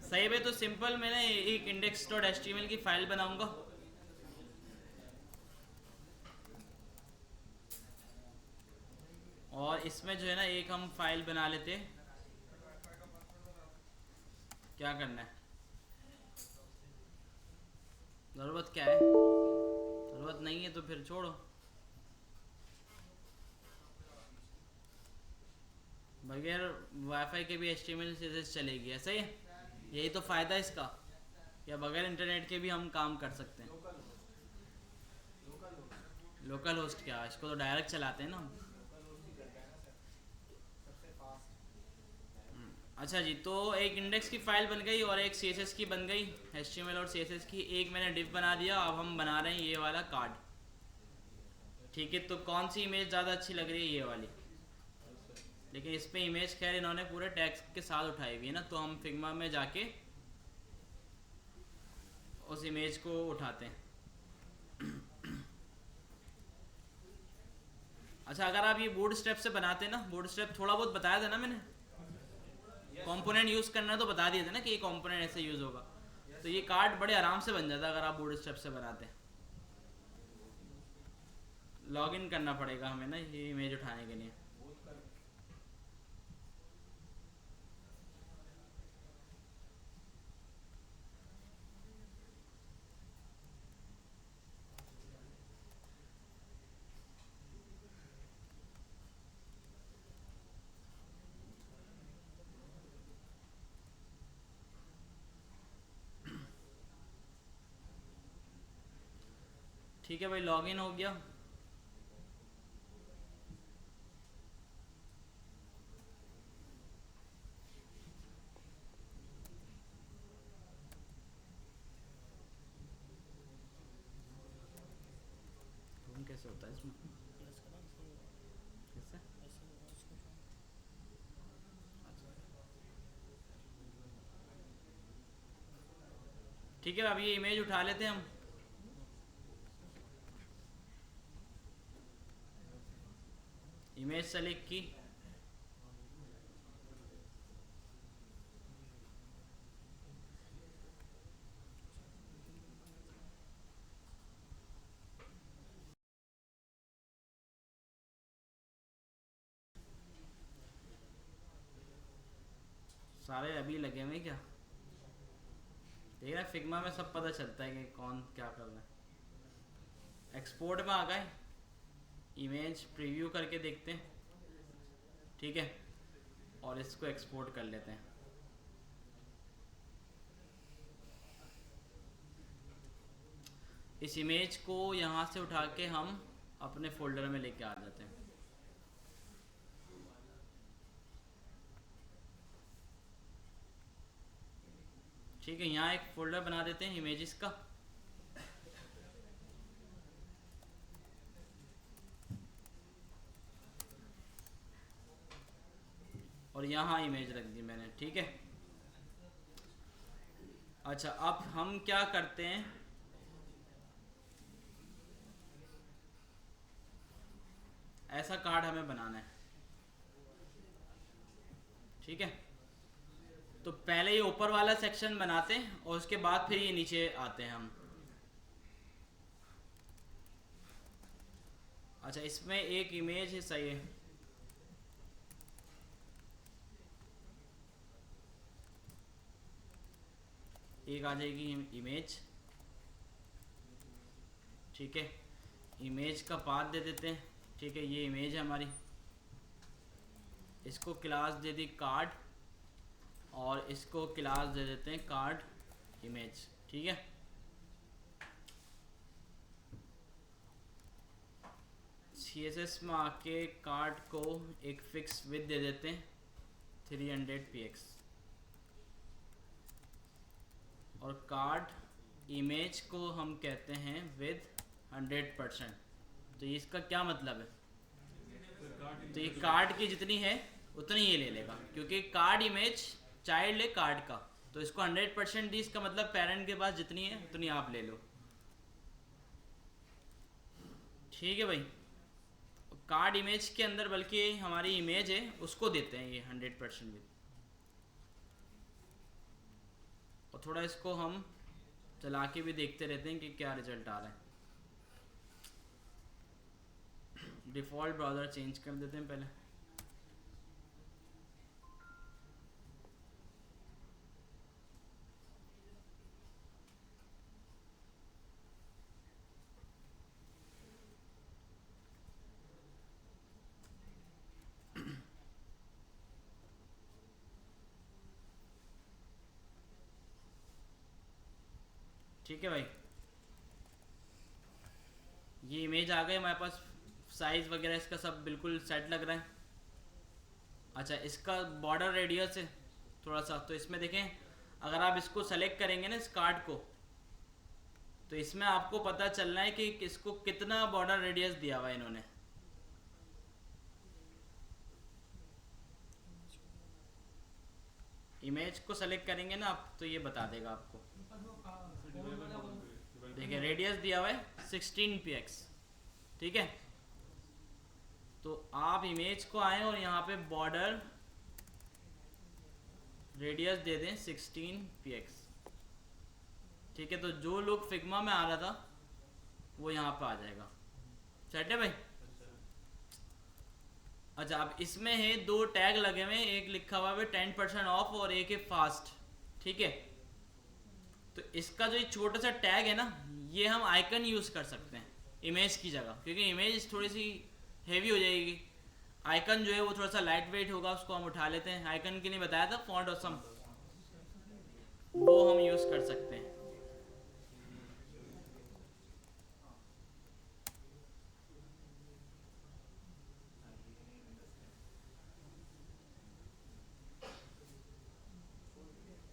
सही है, तो सिंपल मैंने एक index.html की फाइल बनाऊंगा, और इसमें जो है ना एक हम फाइल बना लेते हैं। क्या करना है, ज़रूरत क्या है, ज़रूरत नहीं है तो फिर छोड़ो। बगैर वाईफाई के भी HTML CSS चलेगी, ऐसा ही है। यही तो फ़ायदा है इसका, या बगैर इंटरनेट के भी हम काम कर सकते हैं। लोकल होस्ट क्या, इसको तो डायरेक्ट चलाते हैं ना हम। अच्छा जी, तो एक इंडेक्स की फ़ाइल बन गई और एक CSS की बन गई, HTML और CSS की। एक मैंने div बना दिया। अब हम बना रहे हैं ये वाला कार्ड। ठीक है, तो कौन सी इमेज ज़्यादा अच्छी लग रही है, ये वाली। लेकिन इस पर इमेज खैर इन्होंने पूरे टैग्स के साथ उठाई हुई है ना, तो हम फिग्मा में जाके उस इमेज को उठाते हैं। अच्छा, अगर आप ये बूटस्ट्रैप से बनाते हैं ना, बूटस्ट्रैप थोड़ा बहुत बताया था ना मैंने, कंपोनेंट यूज़ करना तो बता दिए थे ना कि ये कंपोनेंट ऐसे यूज़ होगा। तो ये कार्ड बड़े आराम से बन जाता है अगर आप बूटस्ट्रैप से बनाते हैं। लॉगिन करना पड़ेगा हमें ना ये इमेज उठाने के लिए। ठीक है भाई, लॉगिन हो गया। कैसे होता है इसमें, कैसे? ठीक है, अब ये इमेज उठा लेते हैं हम। इमेज सेलेक्ट की, सारे अभी लगे हुए क्या, देख रहे हैं फिग्मा में सब पता चलता है कि कौन क्या कर रहा है। एक्सपोर्ट में आ गए, इमेज प्रीव्यू करके देखते हैं। ठीक है, और इसको एक्सपोर्ट कर लेते हैं। इस इमेज को यहाँ से उठा के हम अपने फोल्डर में लेके आ जाते हैं। ठीक है, यहाँ एक फोल्डर बना देते हैं इमेजेस का। और यहाँ इमेज रख दी मैंने। ठीक है, अच्छा अब हम क्या करते हैं, ऐसा कार्ड हमें बनाना है। ठीक है, तो पहले ये ऊपर वाला सेक्शन बनाते हैं और उसके बाद फिर ये नीचे आते हैं हम। अच्छा, इसमें एक इमेज है, सही है। एक आ जाएगी इमेज। ठीक है, इमेज का पाथ दे देते हैं। ठीक है, ये इमेज है हमारी, इसको क्लास दे दी कार्ड, और इसको क्लास दे देते हैं कार्ड इमेज। ठीक है, CSS में आके कार्ड को एक फिक्स विथ दे देते हैं 300 px, और कार्ड इमेज को हम कहते हैं विद 100%। तो इसका क्या मतलब है, तो ये कार्ड की जितनी है उतनी ये ले लेगा, क्योंकि कार्ड इमेज चाइल्ड है कार्ड का। तो इसको 100% दी, इसका मतलब पेरेंट के पास जितनी है उतनी आप ले लो। ठीक है भाई, कार्ड इमेज के अंदर बल्कि हमारी इमेज है उसको देते हैं ये 100% विद। और थोड़ा इसको हम चला के भी देखते रहते हैं कि क्या रिजल्ट आ रहा है। डिफ़ॉल्ट ब्राउज़र चेंज कर देते हैं पहले। ठीक है भाई, ये इमेज आ गई हमारे पास, साइज वगैरह इसका सब बिल्कुल सेट लग रहा है। अच्छा, इसका बॉर्डर रेडियस है थोड़ा सा, तो इसमें देखें अगर आप इसको सेलेक्ट करेंगे ना इस कार्ड को, तो इसमें आपको पता चलना है कि इसको कितना बॉर्डर रेडियस दिया हुआ है इन्होंने। इमेज को सेलेक्ट करेंगे ना आप तो ये बता देगा आपको। देखिए रेडियस दिया हुआ है 16px, ठीक है। तो आप इमेज को आए और यहाँ पे बॉर्डर रेडियस दे दें 16px, ठीक है। तो जो लुक फिग्मा में आ रहा था वो यहाँ पे आ जाएगा। सेट है भाई। अच्छा, अब इसमें है 2 टैग लगे हुए, एक लिखा हुआ है 10% ऑफ और एक है फास्ट, ठीक है। तो इसका जो ये छोटा सा टैग है ना, ये हम आइकन यूज कर सकते हैं इमेज की जगह, क्योंकि इमेज थोड़ी सी हेवी हो जाएगी। आइकन जो है वो थोड़ा सा लाइट वेट होगा, उसको हम उठा लेते हैं। आइकन के लिए बताया था फॉन्ट ऑसम, वो हम यूज कर सकते हैं।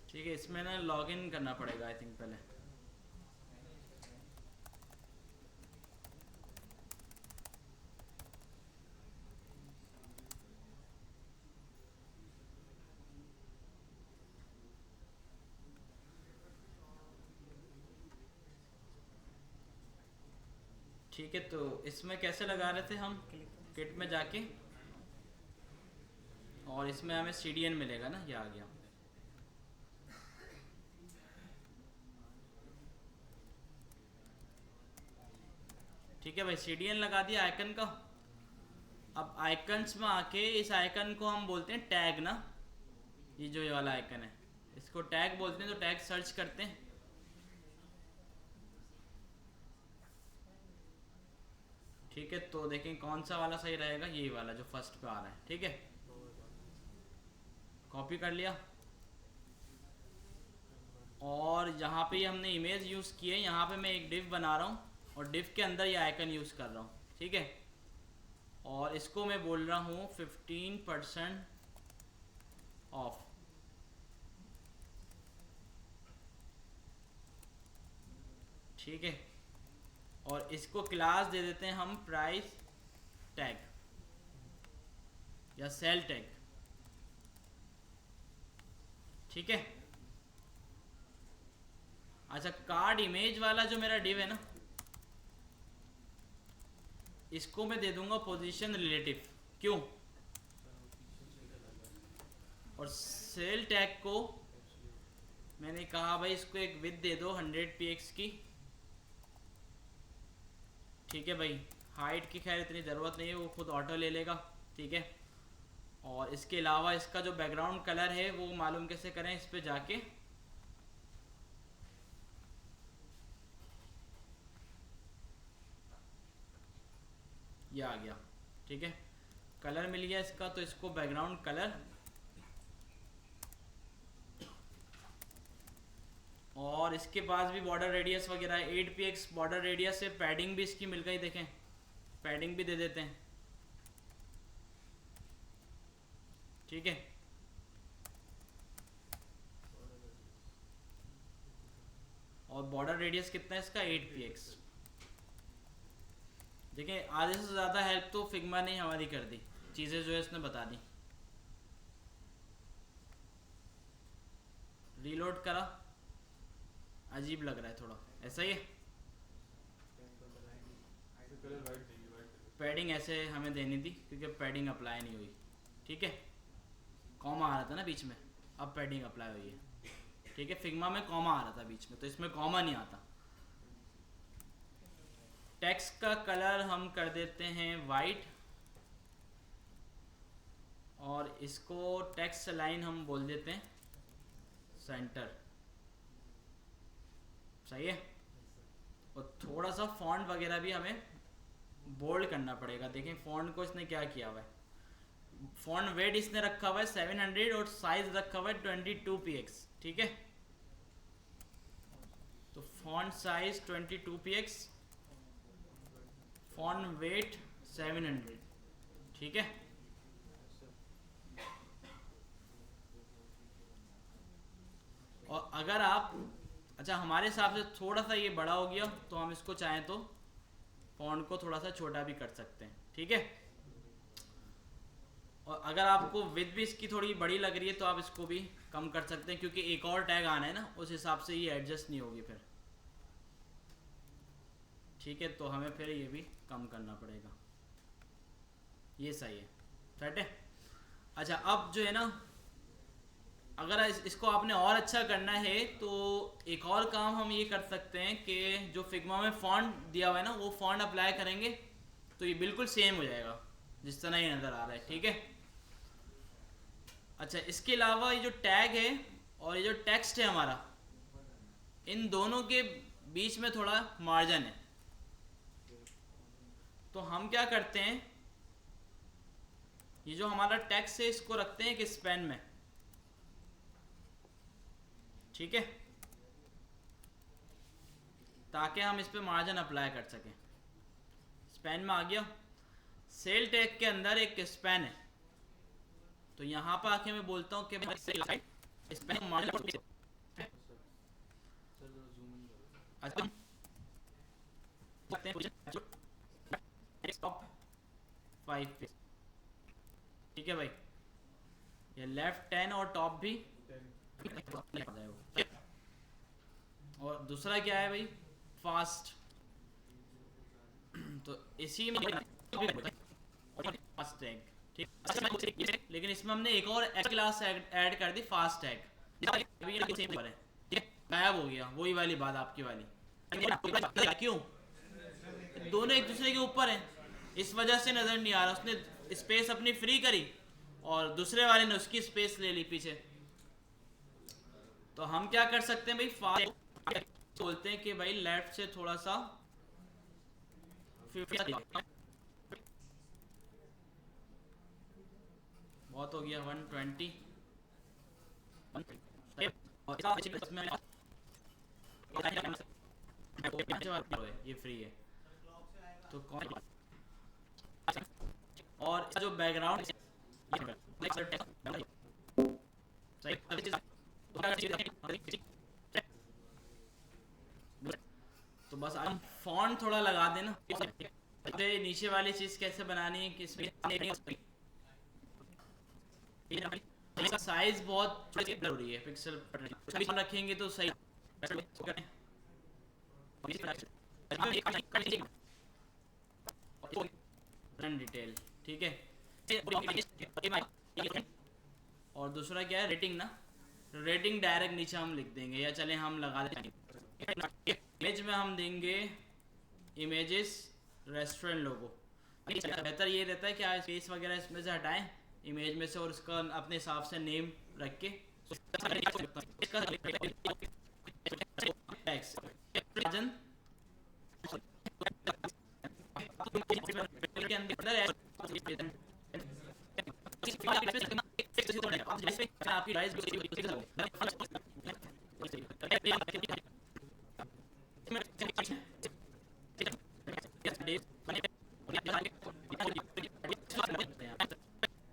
ठीक है, इसमें ना लॉगिन करना पड़ेगा आई थिंक पहले। ठीक है, तो इसमें कैसे लगा रहे थे हम, किट में जाके, और इसमें हमें CDN मिलेगा ना, ये आ गया। ठीक है भाई, CDN लगा दिया आइकन का। अब आइकन्स में आके इस आइकन को हम बोलते हैं टैग ना, ये वाला आइकन है, इसको टैग बोलते हैं। तो टैग सर्च करते हैं, ठीक है। तो देखें कौन सा वाला सही रहेगा, यही वाला जो फर्स्ट पे आ रहा है, ठीक है। कॉपी कर लिया, और यहाँ पे हमने इमेज यूज़ की है, यहाँ पे मैं एक डिव बना रहा हूँ और डिव के अंदर ये आइकन यूज़ कर रहा हूँ, ठीक है। और इसको मैं बोल रहा हूँ 15% ऑफ, ठीक है। और इसको क्लास दे देते हैं हम प्राइस टैग या सेल टैग, ठीक है। अच्छा, कार्ड इमेज वाला जो मेरा डिव है ना, इसको मैं दे दूंगा पोजीशन रिलेटिव, क्यों। और सेल टैग को मैंने कहा भाई इसको एक विड्थ दे दो 100px की, ठीक है भाई। हाइट की खैर इतनी ज़रूरत नहीं है, वो खुद ऑटो ले लेगा, ठीक है। और इसके अलावा इसका जो बैकग्राउंड कलर है वो मालूम कैसे करें, इस पे जाके ये आ गया, ठीक है। कलर मिल गया इसका, तो इसको बैकग्राउंड कलर, और इसके पास भी बॉर्डर रेडियस वगैरह है 8px बॉर्डर रेडियस है। पैडिंग भी इसकी मिल गई, देखें पैडिंग भी दे देते हैं, ठीक है। और बॉर्डर रेडियस कितना है इसका 8px। देखें आधे से ज़्यादा हेल्प तो फिग्मा ने हमारी कर दी, चीज़ें जो है इसने बता दी। रीलोड करा, अजीब लग रहा है थोड़ा, ऐसा ही है। पैडिंग ऐसे हमें देनी थी क्योंकि पैडिंग अप्लाई नहीं हुई, ठीक है। कॉमा आ रहा था ना बीच में, अब पैडिंग अप्लाई हुई है, ठीक है। फिग्मा में कॉमा आ रहा था बीच में, तो इसमें कॉमा नहीं आता। टेक्स्ट का कलर हम कर देते हैं वाइट, और इसको टेक्स्ट लाइन हम बोल देते हैं सेंटर, सही है। और थोड़ा सा फॉन्ट वगैरह भी हमें बोल्ड करना पड़ेगा। देखें फॉन्ट को इसने क्या किया हुआ है, फॉन्ट वेट इसने रखा हुआ है 700 और साइज रखा हुआ है 22px, ठीक है। तो font size 22px, font weight 700, ठीक है। और अगर आप, अच्छा हमारे हिसाब से थोड़ा सा ये बड़ा हो गया तो हम इसको चाहें तो फॉन्ट को थोड़ा सा छोटा भी कर सकते हैं, ठीक है। और अगर आपको विड्थ भी इसकी थोड़ी बड़ी लग रही है तो आप इसको भी कम कर सकते हैं, क्योंकि एक और टैग आना है ना, उस हिसाब से ये एडजस्ट नहीं होगी फिर, ठीक है। तो हमें फिर ये भी कम करना पड़ेगा, ये सही है, सेट है। अच्छा अब जो है ना, अगर इसको आपने और अच्छा करना है तो एक और काम हम ये कर सकते हैं कि जो फिग्मा में फॉन्ट दिया हुआ है ना, वो फॉन्ट अप्लाई करेंगे तो ये बिल्कुल सेम हो जाएगा जिस तरह ये नज़र आ रहा है, ठीक है। अच्छा इसके अलावा ये जो टैग है और ये जो टेक्स्ट है हमारा, इन दोनों के बीच में थोड़ा मार्जिन है, तो हम क्या करते हैं, ये जो हमारा टेक्स्ट है इसको रखते हैं एक स्पैन में, ठीक है, ताकि हम इस पे मार्जिन अप्लाई कर सकें। स्पैन में आ गया। सेल टैग के अंदर एक स्पैन है, तो यहाँ पर आके मैं बोलता हूँ कि स्पैन मार्जिन टॉप 5 पे, ठीक है भाई, ये लेफ्ट 10 और टॉप भी, और दूसरा क्या है भाई, फास्ट, तो इसी में फास्ट टैग, ठीक, लेकिन इसमें हमने एक और क्लास ऐड कर दी, फास्ट टैग, गायब हो गया, वही वाली बात आपकी वाली, क्यों दोनों एक दूसरे के ऊपर हैं, इस वजह से नजर नहीं आ रहा, उसने स्पेस अपनी फ्री करी और दूसरे वाले ने उसकी स्पेस ले ली पीछे। तो हम क्या कर सकते हैं भाई, फास्ट बोलते हैं कि भाई लेफ्ट से थोड़ा सा बहुत हो गया 120, ये फ्री है तो कौन, और जो बैकग्राउंड तो बस हम फॉन्ट थोड़ा लगा देना, नीचे वाली चीज कैसे बनानी है, किसमें साइज बहुत जरूरी है, पिक्सल रखेंगे तो सही डिटेल, ठीक है। और दूसरा क्या है, रेटिंग ना, रेटिंग डायरेक्ट नीचे हम लिख देंगे, या चले हम लगा देंगे इमेज में, हम देंगे इमेजेस रेस्टोरेंट लोगो। बेहतर ये रहता है कि आप स्पेस वगैरह इसमें से हटाएं इमेज में से और उसका अपने हिसाब से नेम रख के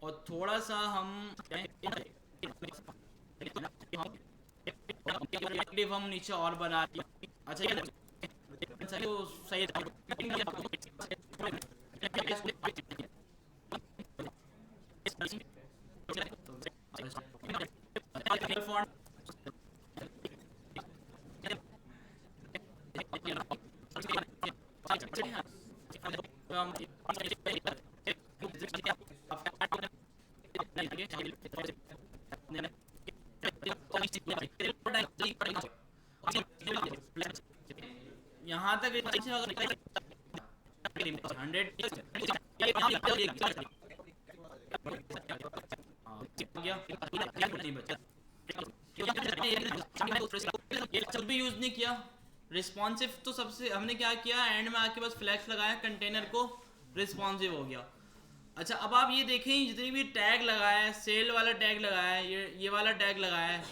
और थोड़ा सा हम हम नीचे और बना, अच्छा ये तो सही यहाँ तक 100 भी यूज नहीं किया। रिस्पॉन्सिव तो सबसे हमने क्या किया, एंड में आके बस फ्लैश लगाया, कंटेनर को रिस्पॉन्सिव हो गया। अच्छा अब आप ये देखें, जितनी भी टैग लगाया है, सेल वाला टैग लगाया है, ये वाला टैग लगाया है,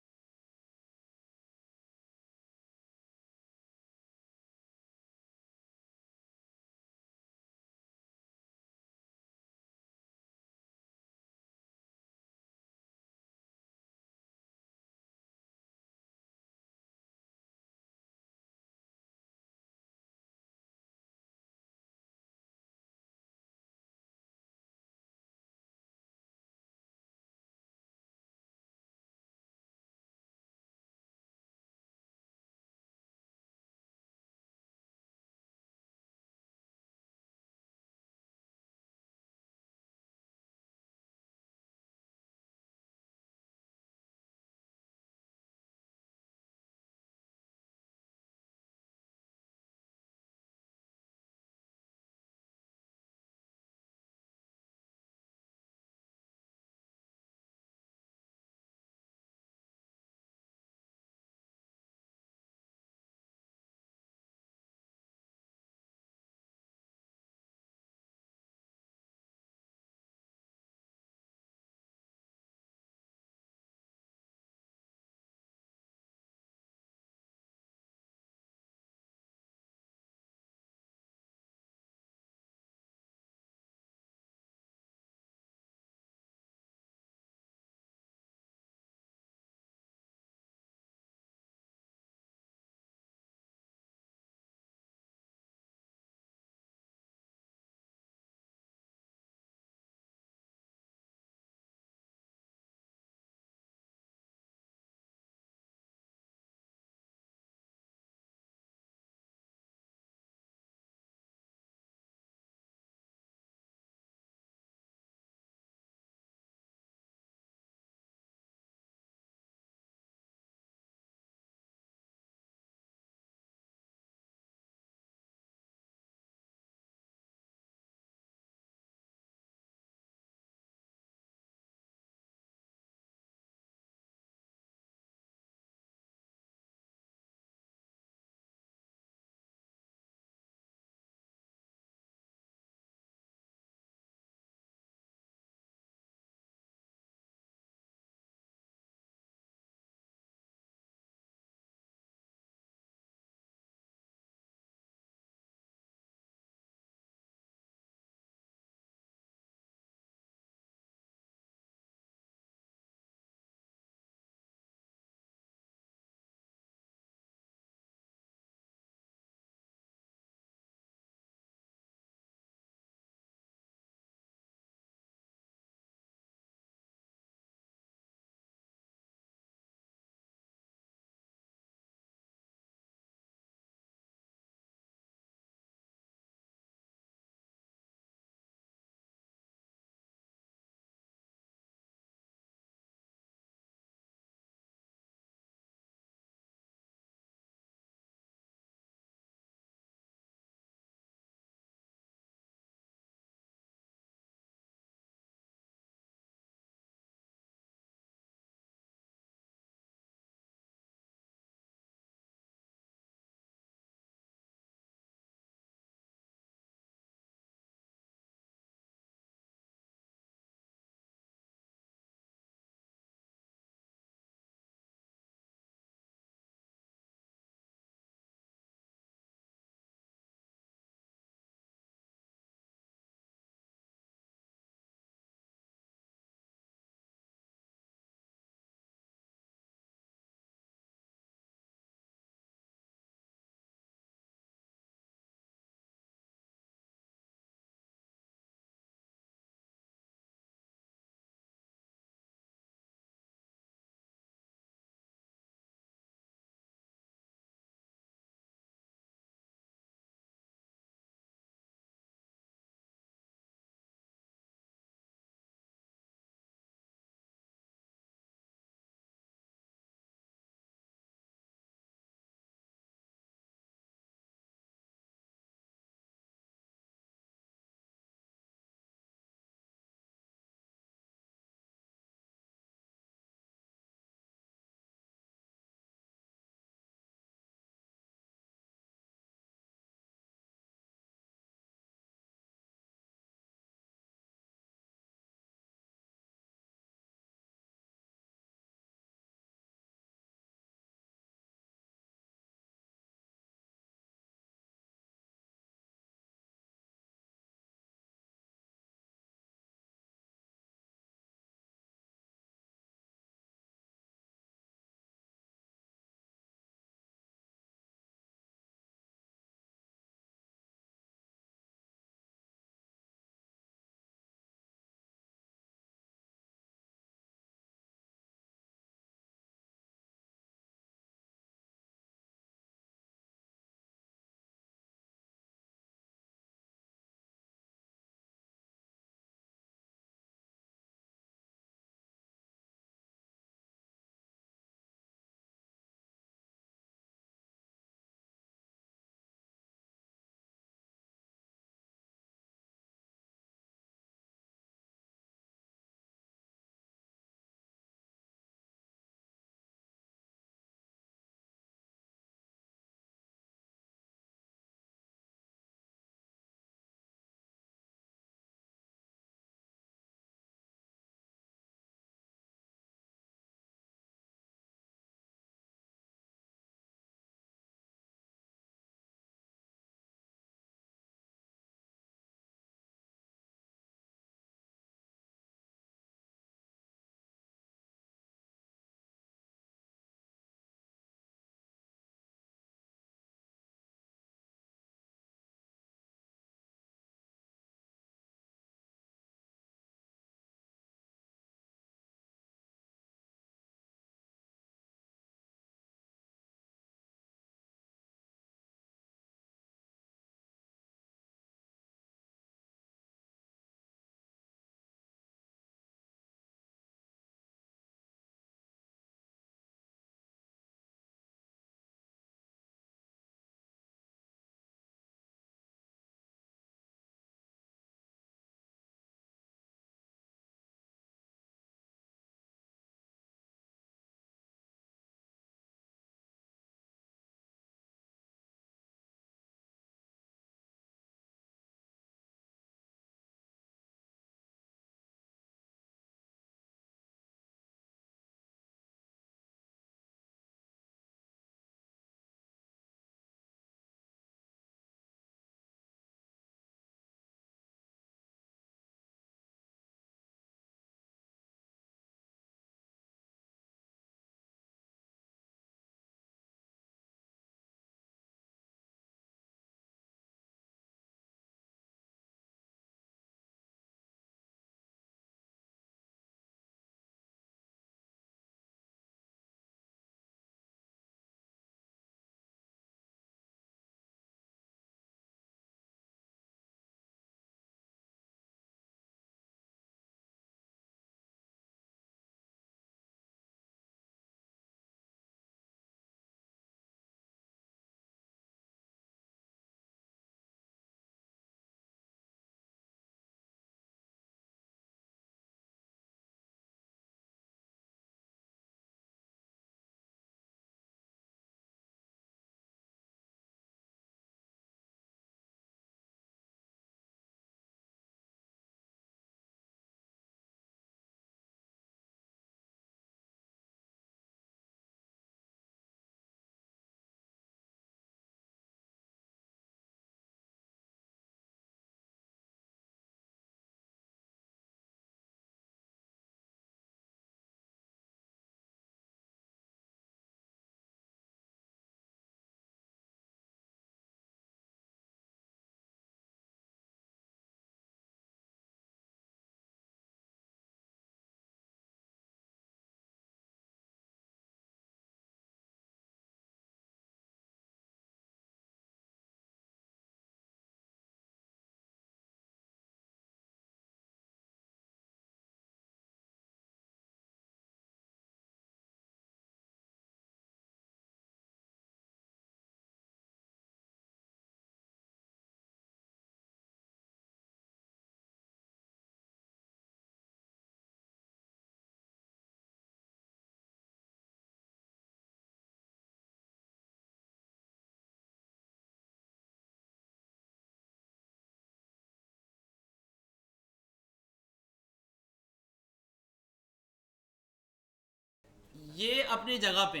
ये अपनी जगह पे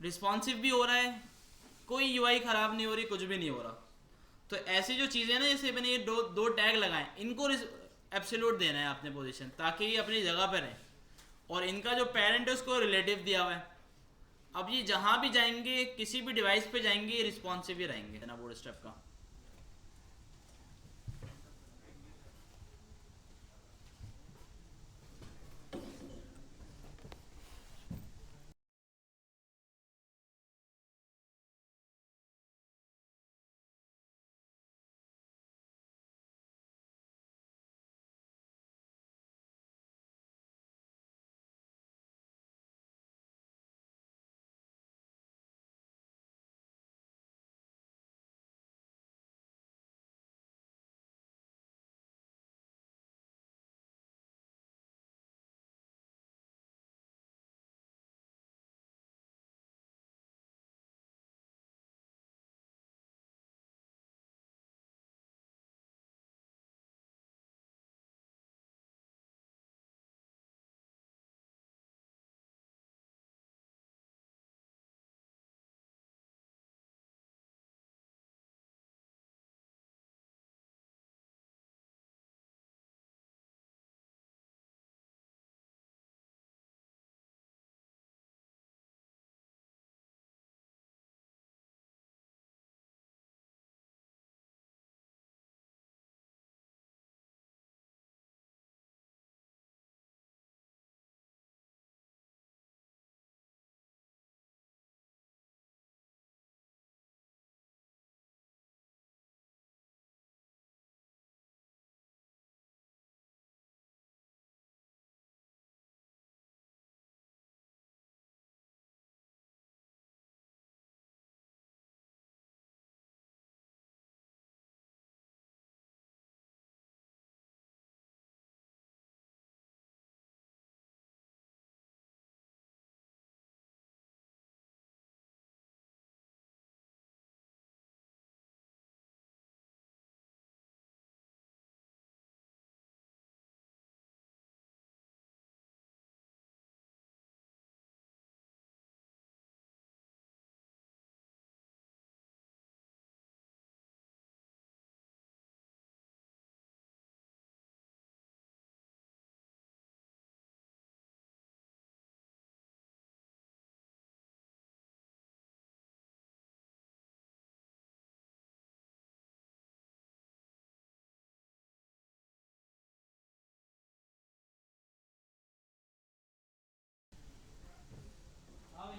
रिस्पॉन्सिव भी हो रहा है, कोई यूआई ख़राब नहीं हो रही, कुछ भी नहीं हो रहा। तो ऐसी जो चीज़ें ना, जैसे मैंने ये दो टैग लगाए, इनको एब्सोल्यूट देना है आपने पोजीशन, ताकि ये अपनी जगह पर रहें। और इनका जो पेरेंट है उसको रिलेटिव दिया हुआ है। अब ये जहाँ भी जाएंगे, किसी भी डिवाइस पे जाएंगे, ये रिस्पॉन्सिव ही रहेंगे ना बूटस्ट्रैप का।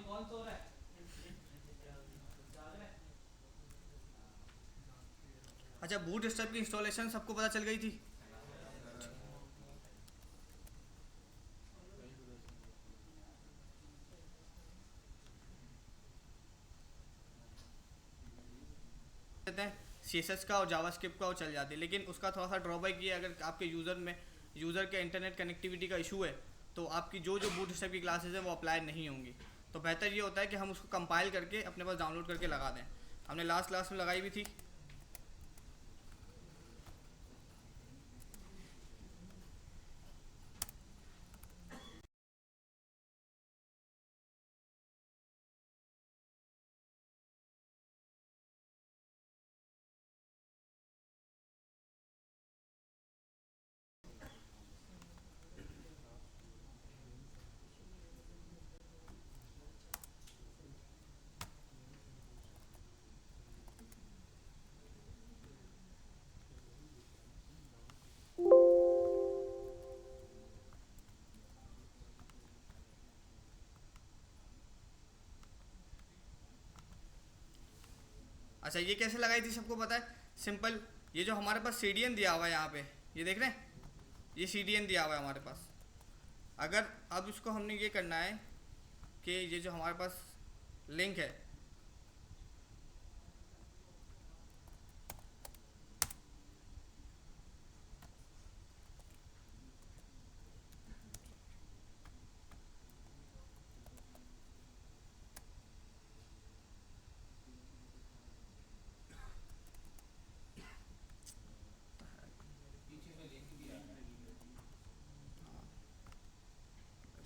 कौन सो रहा है? अच्छा, बूटस्ट्रैप की इंस्टॉलेशन सबको पता चल गई थी। CSS का और जावास्क्रिप्ट का वो चल जाती है, लेकिन उसका थोड़ा सा ड्रॉबैक ये है, अगर आपके यूज़र के इंटरनेट कनेक्टिविटी का इशू है तो आपकी जो बूटस्ट्रैप की क्लासेस है वो अप्लाई नहीं होंगी। तो बेहतर ये होता है कि हम उसको कंपाइल करके अपने पास डाउनलोड करके लगा दें। हमने लास्ट क्लास में लगाई भी थी। अच्छा, ये कैसे लगाई थी सबको पता है? सिंपल, ये जो हमारे पास CDN दिया हुआ है यहाँ पे, ये देख रहे हैं, ये CDN दिया हुआ है हमारे पास। अगर अब इसको हमने ये करना है कि ये जो हमारे पास लिंक है,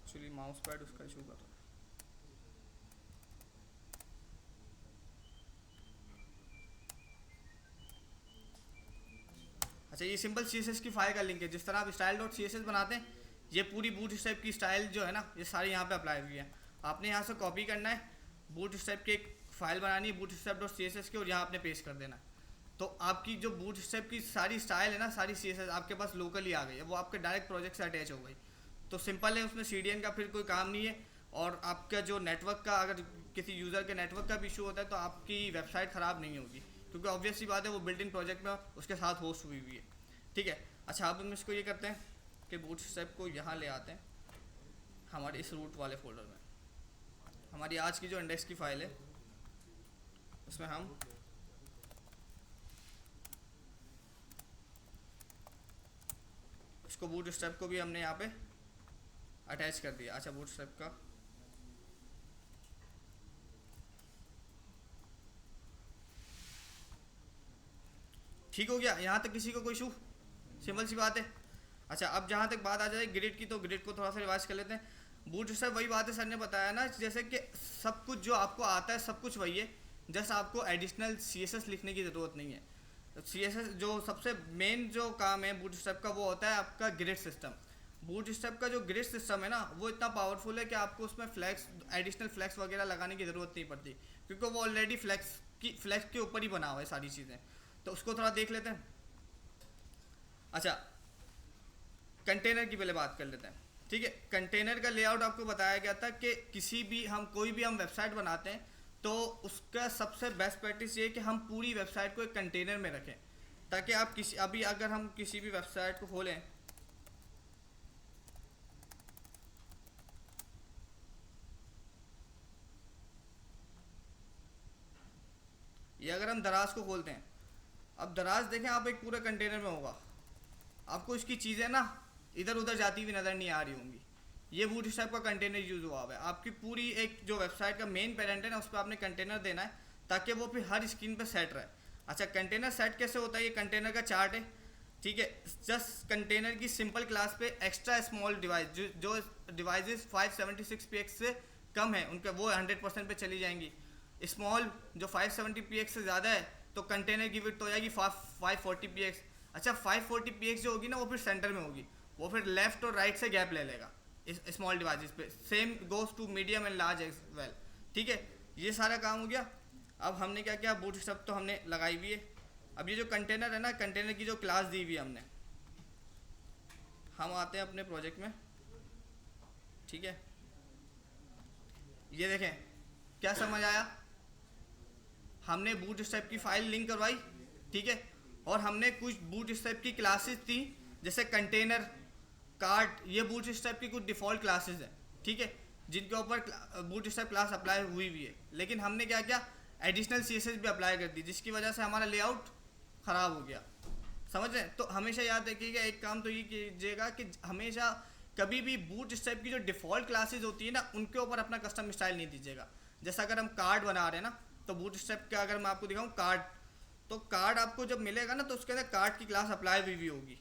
एक्चुअली माउस माउस पैड उसका इशू कर रहा है। अच्छा, ये सिंपल CSS की फाइल का लिंक है। जिस तरह आप style.css बनाते हैं, ये पूरी बूटस्ट्रैप की स्टाइल जो है ना, ये सारी यहाँ पे अप्लाई हुई है। आपने यहाँ से कॉपी करना है, बूटस्ट्रैप की एक फाइल बनानी है bootstrap.css की, और यहाँ आपने पेस्ट कर देना है। तो आपकी जो बूटस्ट्रैप की सारी स्टाइल है ना, सारी CSS आपके पास लोकली आ गई है, वो आपके डायरेक्ट प्रोजेक्ट से अटैच हो गई। तो सिंपल है, उसमें CDN का फिर कोई काम नहीं है। और आपका जो नेटवर्क का, अगर किसी यूज़र के नेटवर्क का भी इशू होता है तो आपकी वेबसाइट ख़राब नहीं होगी, क्योंकि ऑब्वियस सी बात है वो बिल्ट इन प्रोजेक्ट में उसके साथ होस्ट हुई हुई है। ठीक है। अच्छा, अब हम इसको ये करते हैं कि बूटस्ट्रैप को यहाँ ले आते हैं हमारे इस रूट वाले फोल्डर में। हमारी आज की जो इंडेक्स की फ़ाइल है उसमें हम इसको बूटस्ट्रैप को भी हमने यहाँ पे अटैच कर दिया। अच्छा, बूटस्ट्रैप का ठीक हो गया, यहाँ तक किसी को कोई इशू? सिंपल सी बात है। अच्छा, अब जहाँ तक बात आ जाए ग्रिड की, तो ग्रिड को थोड़ा सा रिवाइज कर लेते हैं। बूटस्ट्रैप वही बात है, सर ने बताया ना, जैसे कि सब कुछ जो आपको आता है सब कुछ वही है, जस्ट आपको एडिशनल CSS लिखने की ज़रूरत नहीं है। CSS जो सबसे मेन जो काम है बूटस्ट्रैप का, वो होता है आपका ग्रिड सिस्टम। बूटस्ट्रैप का जो ग्रिड सिस्टम है ना, वो इतना पावरफुल है कि आपको उसमें फ्लैक्स, एडिशनल फ्लैक्स वगैरह लगाने की ज़रूरत नहीं पड़ती, क्योंकि वो ऑलरेडी फ्लैक्स के ऊपर ही बना हुआ है सारी चीज़ें। तो उसको थोड़ा देख लेते हैं। अच्छा, कंटेनर की पहले बात कर लेते हैं। ठीक है, कंटेनर का लेआउट आपको बताया गया था कि कोई भी हम वेबसाइट बनाते हैं तो उसका सबसे बेस्ट प्रैक्टिस ये है कि हम पूरी वेबसाइट को एक कंटेनर में रखें, ताकि आप अगर हम किसी भी वेबसाइट को खोलें, ये अगर हम दराज को खोलते हैं, अब दराज देखें आप, एक पूरे कंटेनर में होगा, आपको इसकी चीज़ें ना इधर उधर जाती हुई नज़र नहीं आ रही होंगी। ये बूटस्ट्रैप का कंटेनर यूज़ हुआ है। आपकी पूरी एक जो वेबसाइट का मेन पेरेंट है ना, उस पर आपने कंटेनर देना है, ताकि वो फिर हर स्क्रीन पे सेट रहे। अच्छा, कंटेनर सेट कैसे होता है? ये कंटेनर का चार्ट है। ठीक है, जस्ट कंटेनर की सिंपल क्लास पे एक्स्ट्रा स्मॉल डिवाइस, जो डिवाइसेस 576px से कम है उनके, वो 100% पे चली जाएंगी। स्मॉल जो 570px से ज़्यादा है तो कंटेनर की विड्थ हो जाएगी 540px। अच्छा, 540px जो होगी ना, वो फिर सेंटर में होगी, वो फिर लेफ्ट और राइट से गैप ले लेगा इस स्मॉल डिवाइसेस पे। Same goes to medium and large as well. ठीक है, ये सारा काम हो गया। अब हमने क्या किया, बूटस्ट्रैप तो हमने लगाई हुई है। अब ये जो कंटेनर है ना, कंटेनर की जो क्लास दी हुई है हमने, हम आते हैं अपने प्रोजेक्ट में। ठीक है, ये देखें, क्या समझ आया? हमने बूटस्ट्रैप की फाइल लिंक करवाई, ठीक है, और हमने कुछ बूटस्ट्रैप की क्लासेस थी, जैसे कंटेनर, कार्ट, ये बूटस्ट्रैप की कुछ डिफ़ॉल्ट क्लासेस हैं। ठीक है, जिनके ऊपर बूटस्ट्रैप क्लास अप्लाई हुई हुई है, लेकिन हमने क्या किया, एडिशनल CSS भी अप्लाई कर दी, जिसकी वजह से हमारा लेआउट ख़राब हो गया। समझ रहे हैं? तो हमेशा याद रखिएगा, एक काम तो ये कीजिएगा कि हमेशा कभी भी बूटस्ट्रैप की जो डिफ़ॉल्ट क्लासेस होती है ना, उनके ऊपर अपना कस्टम स्टाइल नहीं दीजिएगा। जैसा अगर हम कार्ड बना रहे हैं ना, तो बूटस्ट्रैप का अगर मैं आपको दिखाऊँ कार्ड, तो कार्ड आपको जब मिलेगा ना, तो उसके अंदर कार्ड की क्लास अप्लाई हुई होगी।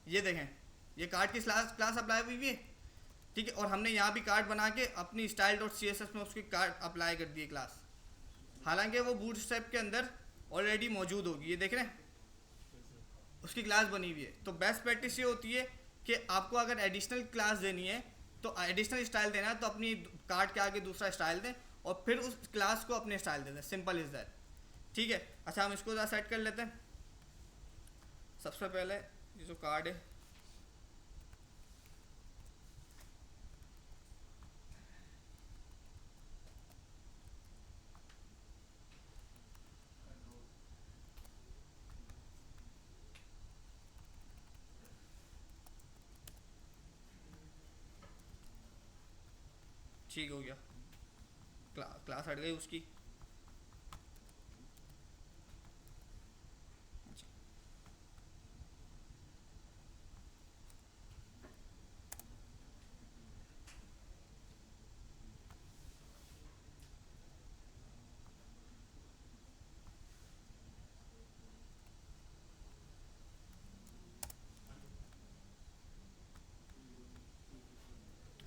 ये देखें, ये कार्ड की क्लास अप्लाई हुई है। ठीक है, और हमने यहाँ भी कार्ड बना के अपनी style.css में उसकी कार्ड अप्लाई कर दी है क्लास, हालांकि वो बूटस्ट्रैप के अंदर ऑलरेडी मौजूद होगी। ये देख रहे हैं, उसकी क्लास बनी हुई है। तो बेस्ट प्रैक्टिस ये होती है कि आपको अगर एडिशनल क्लास देनी है, तो एडिशनल स्टाइल देना है, तो अपनी कार्ड के आगे दूसरा स्टाइल दें और फिर उस क्लास को अपने स्टाइल दे दें। Simple is that. ठीक है, अच्छा, हम इसको ज़रा सेट कर लेते हैं। सबसे पहले ये जो कार्ड है, ठीक हो गया, क्लास हट गई उसकी। अच्छा,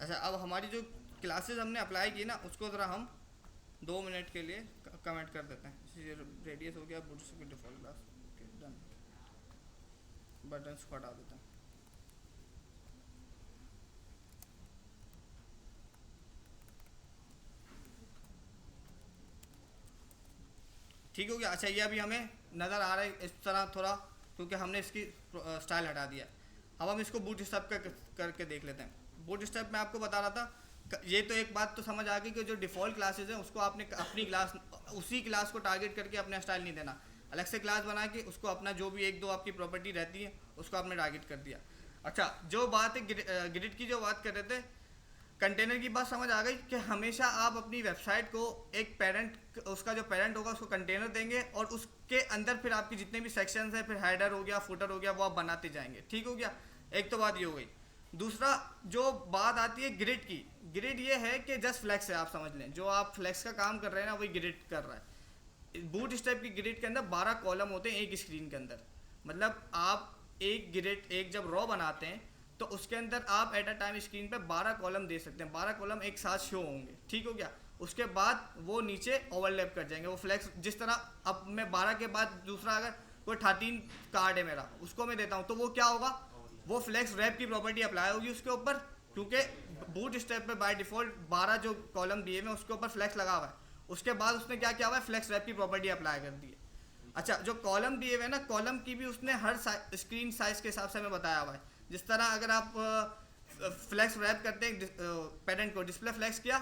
अच्छा, अब हमारी जो क्लासेस हमने अप्लाई की ना, उसको ज़रा हम 2 मिनट के लिए कमेंट कर देते हैं। रेडियस हो गया, बूटस्ट्रैप की default class, okay done. Buttons को हटा देते हैं। ठीक हो गया। अच्छा, ये अभी हमें नज़र आ रहा है इस तरह थोड़ा, क्योंकि हमने इसकी स्टाइल हटा दिया। अब हम इसको बूट स्टेप करके देख लेते हैं। बूट स्टेप में आपको बता रहा था, ये तो एक बात तो समझ आ गई कि जो डिफ़ॉल्ट क्लासेस हैं उसको आपने अपनी क्लास, उसी क्लास को टारगेट करके अपना स्टाइल नहीं देना, अलग से क्लास बना के उसको अपना जो भी 1-2 आपकी प्रॉपर्टी रहती है उसको आपने टारगेट कर दिया। अच्छा, जो बात है ग्रिड की जो बात कर रहे थे, कंटेनर की बात समझ आ गई कि हमेशा आप अपनी वेबसाइट को एक पेरेंट, उसका जो पेरेंट होगा उसको कंटेनर देंगे और उसके अंदर फिर आपके जितने भी सेक्शंस हैं, फिर हेडर हो गया, फुटर हो गया, वो आप बनाते जाएंगे। ठीक हो गया, एक तो बात ये हो गई। दूसरा जो बात आती है ग्रिड की, ग्रिड ये है कि जस्ट फ्लेक्स है, आप समझ लें जो आप फ्लेक्स का काम कर रहे हैं ना, वही ग्रिड कर रहा है। बूट स्टेप की ग्रिड के अंदर 12 कॉलम होते हैं एक स्क्रीन के अंदर। मतलब आप एक ग्रिड, एक जब रॉ बनाते हैं तो उसके अंदर आप एट अ टाइम स्क्रीन पे 12 कॉलम दे सकते हैं, 12 कॉलम एक साथ शो होंगे। ठीक हो गया, उसके बाद वो नीचे ओवरलैप कर जाएंगे, वो फ्लेक्स जिस तरह, अब मैं 12 के बाद दूसरा अगर कोई 13 कार्ड है मेरा, उसको मैं देता हूँ तो वो क्या होगा, वो फ्लेक्स रैप की प्रॉपर्टी अप्लाई होगी उसके ऊपर, क्योंकि बूट स्टेप पे बाय डिफॉल्ट 12 जो कॉलम दिए हुए उसके ऊपर फ्लेक्स लगा हुआ है। उसके बाद उसने क्या किया हुआ है, फ्लेक्स रैप की प्रॉपर्टी अप्लाई कर दी है। अच्छा, जो कॉलम दिए हुए ना, कॉलम की भी उसने हर स्क्रीन साइज के हिसाब से हमें बताया हुआ है। जिस तरह अगर आप फ्लेक्स रैप करते हैं पेरेंट को, डिस्प्ले फ्लेक्स किया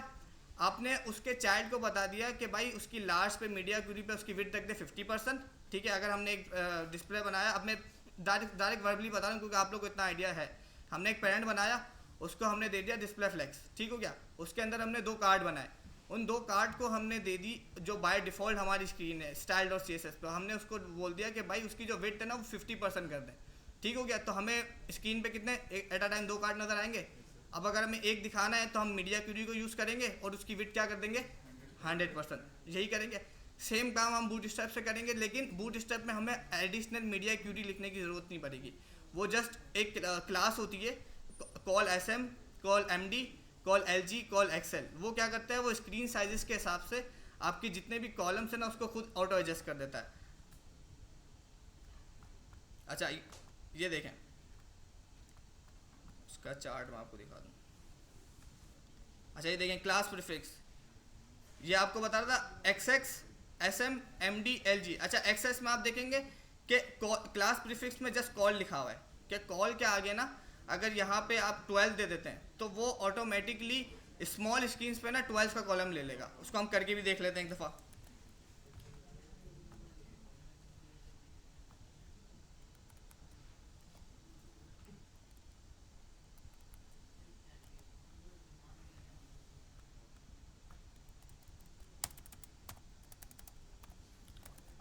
आपने, उसके चाइल्ड को बता दिया कि भाई उसकी लार्ज पे, मीडिया क्यूरी पे उसकी विड्थ रख दे 50%। ठीक है, अगर हमने एक डिस्प्ले बनाया, अब मैं डायरेक्ट वर्बली बता रहा हूँ क्योंकि आप लोग को इतना आइडिया है। हमने एक पेरेंट बनाया, उसको हमने दे दिया डिस्प्ले फ्लेक्स। ठीक हो गया, उसके अंदर हमने 2 कार्ड बनाए, उन 2 कार्ड को हमने दे दी जो बाय डिफ़ॉल्ट हमारी स्क्रीन है स्टाइल और CSS पे, हमने उसको बोल दिया कि भाई उसकी जो विड्थ है ना वो 50% कर दें। ठीक हो गया, तो हमें स्क्रीन पे कितने एट अ टाइम 2 कार्ड नज़र आएंगे। अब अगर हमें एक दिखाना है तो हम मीडिया क्यूरी को यूज़ करेंगे और उसकी विड्थ क्या कर देंगे, 100%, यही करेंगे। सेम काम हम बूट स्टेप से करेंगे, लेकिन बूट स्टेप में हमें एडिशनल मीडिया क्यूरी लिखने की ज़रूरत नहीं पड़ेगी। वो जस्ट एक क्लास होती है, call SM, call MD, call LG, call XL। वो क्या करता है, वो स्क्रीन साइजेस के हिसाब से आपकी जितने भी कॉलम्स हैं ना उसको खुद ऑटो एडजस्ट कर देता है। अच्छा, ये देखें उसका चार्ट मैं आपको दिखा दूं। अच्छा, ये देखें क्लास प्रीफिक्स, ये आपको बता रहा था XX, SM, MD, LG। अच्छा, XS में आप देखेंगे कि क्लास प्रीफिक्स में जस्ट कॉल लिखा हुआ है, कि कॉल के आगे ना अगर यहाँ पे आप 12 दे देते हैं तो वो ऑटोमेटिकली स्मॉल स्क्रीन्स पे ना 12 का कॉलम ले लेगा। उसको हम करके भी देख लेते हैं एक दफ़ा।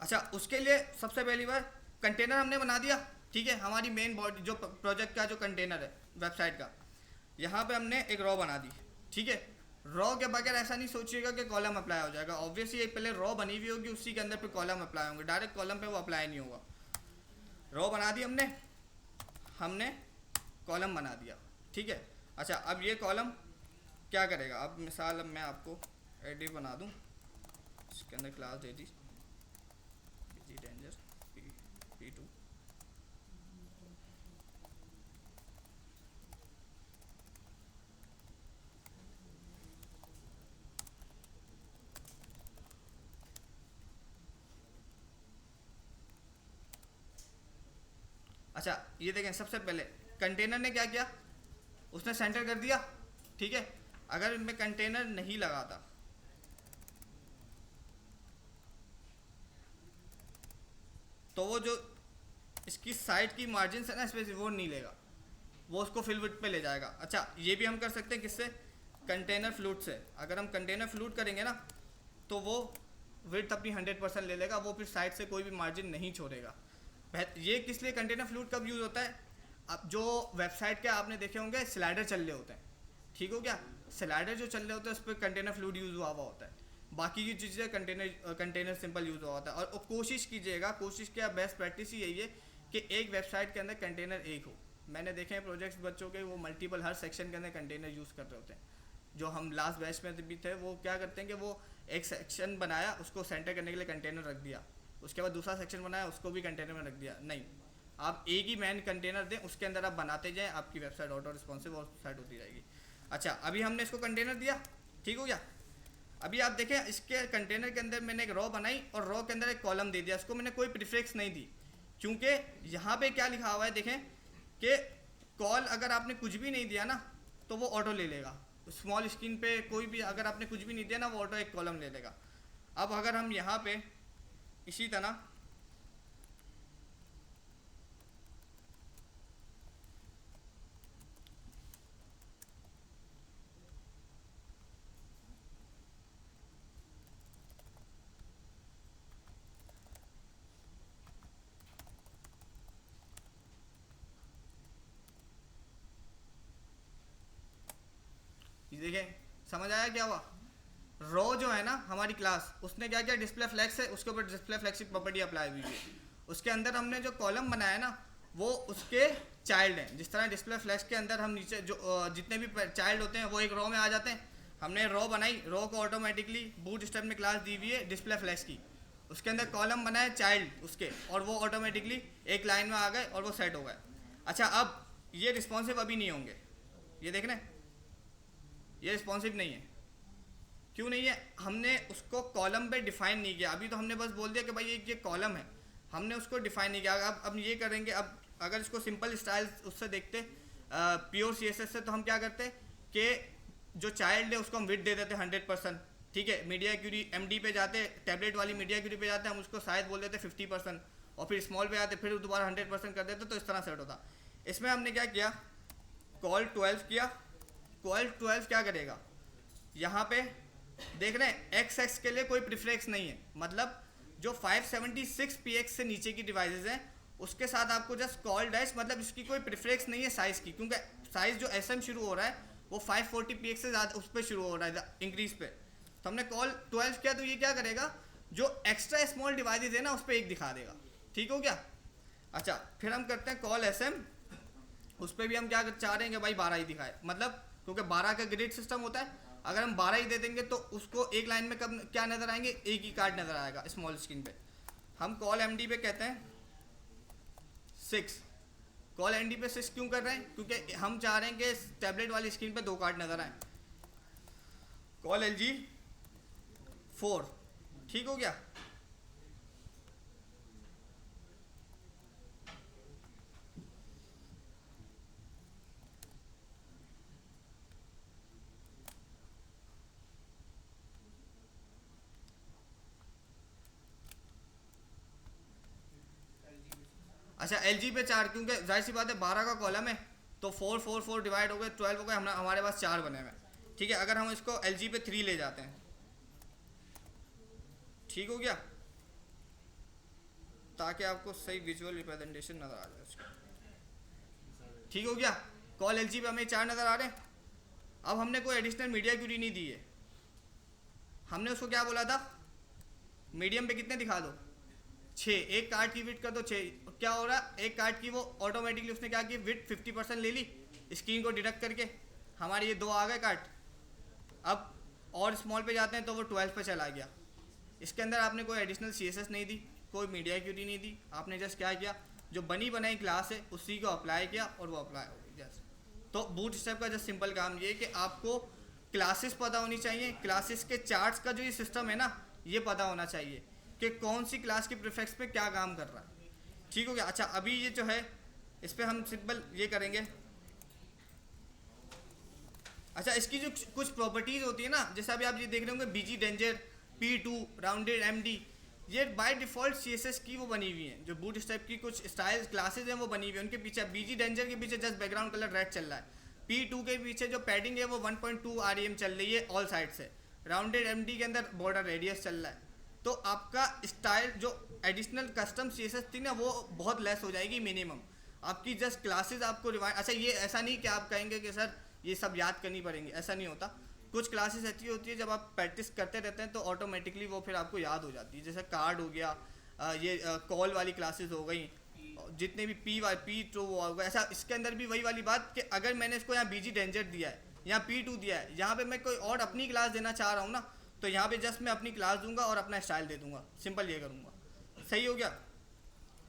अच्छा, उसके लिए सबसे पहली बार कंटेनर हमने बना दिया। ठीक है, हमारी मेन बॉडी जो प्रोजेक्ट का जो कंटेनर है वेबसाइट का, यहाँ पे हमने एक रॉ बना दी। ठीक है, रॉ के बगैर ऐसा नहीं सोचिएगा कि कॉलम अप्लाई हो जाएगा। ऑब्वियसली एक पहले रॉ बनी हुई होगी, उसी के अंदर फिर कॉलम अप्लाई होंगे, डायरेक्ट कॉलम पे वो अप्लाई नहीं होगा। रॉ बना दी हमने कॉलम बना दिया। ठीक है, अच्छा अब ये कॉलम क्या करेगा, अब मिसाल अब मैं आपको एडिट बना दूँ, इसके अंदर क्लास दे दी डेंजर P2। अच्छा, ये देखें सबसे पहले कंटेनर ने क्या किया, उसने सेंटर कर दिया। ठीक है, अगर मैं कंटेनर नहीं लगाता तो वो जो इसकी साइड की मार्जिन है ना स्पेस, वो नहीं लेगा, वो उसको फिल विड्थ पे ले जाएगा। अच्छा, ये भी हम कर सकते हैं किससे, कंटेनर फ्लूट से। अगर हम कंटेनर फ्लूट करेंगे ना तो वो विड्थ अपनी 100% ले लेगा, वो फिर साइड से कोई भी मार्जिन नहीं छोड़ेगा। ये किस लिए कंटेनर फ्लूट कब यूज़ होता है, अब जो वेबसाइट के आपने देखे होंगे स्लाइडर चल रहे होते हैं। ठीक हो गया, स्लाइडर जो चल रहे होते हैं उस पर कंटेनर फ्लूट यूज़ हुआ होता है, बाकी की चीज़ें कंटेनर सिंपल यूज़ हुआ होता है। और कोशिश कीजिएगा, कोशिश क्या बेस्ट प्रैक्टिस ही यही है कि एक वेबसाइट के अंदर कंटेनर एक हो। मैंने देखे हैं प्रोजेक्ट्स बच्चों के, वो मल्टीपल हर सेक्शन के अंदर कंटेनर यूज़ कर रहे होते हैं। जो हम लास्ट बैच में भी थे वो क्या करते हैं कि वो एक सेक्शन बनाया, उसको सेंटर करने के लिए कंटेनर रख दिया, उसके बाद दूसरा सेक्शन बनाया, उसको भी कंटेनर में रख दिया। नहीं, आप एक ही मैन कंटेनर दें, उसके अंदर आप बनाते जाएं, आपकी वेबसाइट ऑटो रिस्पॉन्सिव और सेट होती रहेगी। अच्छा, अभी हमने इसको कंटेनर दिया, ठीक हो गया। अभी आप देखें इसके कंटेनर के अंदर मैंने एक रॉ बनाई और रॉ के अंदर एक कॉलम दे दिया, उसको मैंने कोई प्रीफिक्स नहीं दी, क्योंकि यहाँ पे क्या लिखा हुआ है देखें कि कॉल अगर आपने कुछ भी नहीं दिया ना तो वो ऑटो ले लेगा। स्मॉल स्क्रीन पे कोई भी अगर आपने कुछ भी नहीं दिया ना वो ऑटो एक कॉलम ले लेगा। अब अगर हम यहाँ पे इसी तरह देखें, समझ आया क्या हुआ? रो जो है ना हमारी क्लास, उसने क्या किया, डिस्प्ले फ्लैक्स है, उसके ऊपर डिस्प्ले फ्लैक्स की प्रॉपर्टी अप्लाई हुई है। उसके अंदर हमने जो कॉलम बनाया ना वो उसके चाइल्ड हैं। जिस तरह डिस्प्ले फ्लैक्स के अंदर हम नीचे जो जितने भी चाइल्ड होते हैं वो एक रो में आ जाते हैं। हमने रो बनाई, रो को ऑटोमेटिकली बूट स्टेप में क्लास दी हुई है डिस्प्ले फ्लैक्स की, उसके अंदर कॉलम बनाए चाइल्ड उसके, और वो ऑटोमेटिकली एक लाइन में आ गए और वो सेट हो गए। अच्छा, अब ये रिस्पॉन्सिव अभी नहीं होंगे, ये देख रहे हैं, ये रिस्पॉन्सिव नहीं है। क्यों नहीं है? हमने उसको कॉलम पे डिफाइन नहीं किया। अभी तो हमने बस बोल दिया कि भाई ये कॉलम है, हमने उसको डिफाइन नहीं किया। अब ये करेंगे, अब अगर इसको सिंपल स्टाइल उससे देखते प्योर CSS से, तो हम क्या करते कि जो चाइल्ड है उसको हम विड्थ दे देते 100%, ठीक है। मीडिया एक्यूरी MD पे जाते, टैबलेट वाली मीडिया एक्यूरी पे जाते, हम उसको शायद बोल देते 50%, और फिर स्मॉल पे आते फिर दोबारा 100% कर देते, तो इस तरह सेट होता। इसमें हमने क्या किया, कॉल 12 किया। कॉल 12 क्या करेगा, यहाँ पे देख रहे हैं XX के लिए कोई प्रीफिक्स नहीं है, मतलब जो 576 PX से नीचे की डिवाइसेस हैं उसके साथ आपको जस्ट कॉल डैश, मतलब इसकी कोई प्रीफिक्स नहीं है साइज़ की, क्योंकि साइज़ जो SM शुरू हो रहा है वो 540 PX से ज़्यादा उस पर शुरू हो रहा है इंक्रीज पे। तो हमने कॉल 12 किया, तो ये क्या करेगा, जो एक्स्ट्रा स्मॉल डिवाइसेस है ना उस पर एक दिखा देगा, ठीक हो गया। अच्छा, फिर हम करते हैं कॉल SM, उस पर भी हम क्या चाह रहे हैं कि भाई 12 ही दिखाए, मतलब क्योंकि 12 का ग्रिड सिस्टम होता है, अगर हम 12 ही दे देंगे तो उसको एक लाइन में कब क्या नज़र आएंगे, एक ही कार्ड नज़र आएगा स्मॉल स्क्रीन पे। हम कॉल MD पे कहते हैं 6। कॉल MD पे 6 क्यों कर रहे हैं, क्योंकि हम चाह रहे हैं कि टैबलेट वाली स्क्रीन पे 2 कार्ड नज़र आए। कॉल LG 4, ठीक हो गया। अच्छा, LG पे 4, क्योंकि जाहिर सी बात है 12 का कॉलम है तो 4 4 4 डिवाइड हो गए 12 हो गए, हमारे पास 4 बने हुए, ठीक है। अगर हम इसको LG पे 3 ले जाते हैं, ठीक हो गया, ताकि आपको सही विजुअल रिप्रेजेंटेशन नज़र आ जाए उसका, ठीक हो गया। कॉल LG पे हमें 4 नज़र आ रहे हैं। अब हमने कोई एडिशनल मीडिया क्यूरी नहीं दी है, हमने उसको क्या बोला था, मीडियम पे कितने दिखा दो, 6, एक कार्ड की विड्थ कर दो 6। क्या हो रहा है, एक कार्ड की वो ऑटोमेटिकली उसने क्या की, विड्थ 50% ले ली स्क्रीन को डिडक्ट करके, हमारे ये 2 आ गए कार्ड। अब और स्मॉल पे जाते हैं तो वो 12 पे चला गया। इसके अंदर आपने कोई एडिशनल CSS नहीं दी, कोई मीडिया क्यूरी नहीं दी, आपने जस्ट क्या किया, जो बनी बनाई क्लास है उसी को अप्लाई किया और वो अप्लाई हो गई जस्ट। तो बूट स्टेप का जस्ट सिंपल काम ये है कि आपको क्लासेस पता होनी चाहिए, क्लासेस के चार्ट्स का जो ये सिस्टम है ना ये पता होना चाहिए कि कौन सी क्लास की प्रीफिक्स पे क्या काम कर रहा है, ठीक हो गया। अच्छा, अभी ये जो है इस पर हम सिंपल ये करेंगे। अच्छा, इसकी जो कुछ प्रॉपर्टीज़ होती है ना, जैसे अभी आप ये देख रहे होंगे BG danger, P2, rounded MD, ये बाय डिफ़ॉल्ट CSS की वो बनी हुई हैं, जो बूट स्टेप की कुछ स्टाइल क्लासेज हैं वो बनी हुई हैं। उनके पीछे BG डेंजर के पीछे जस्ट बैकग्राउंड कलर रेड चल रहा है, P2 के पीछे जो पैडिंग है वो 1.2 REM चल रही है ऑल साइड से, राउंडेड MD के अंदर बॉर्डर रेडियस चल रहा है। तो आपका स्टाइल जो एडिशनल कस्टम CSS थी ना वो बहुत लेस हो जाएगी, मिनिमम आपकी जस्ट क्लासेस आपको रिवाइंड। अच्छा, ये ऐसा नहीं कि आप कहेंगे कि सर ये सब याद करनी पड़ेंगी, ऐसा नहीं होता। कुछ क्लासेस ऐसी होती है जब आप प्रैक्टिस करते रहते हैं तो ऑटोमेटिकली वो फिर आपको याद हो जाती है, जैसे कार्ड हो गया, ये कॉल वाली क्लासेस हो गई, जितने भी पी टू वो होगा ऐसा, इसके अंदर भी वही वाली बात कि अगर मैंने इसको यहाँ बीजी डेंजर दिया है, यहाँ P2 दिया है, यहाँ पे मैं कोई और अपनी क्लास देना चाह रहा हूँ ना, तो यहाँ पे जस्ट मैं अपनी क्लास दूंगा और अपना स्टाइल दे दूंगा, सिंपल ये करूँगा। सही हो गया।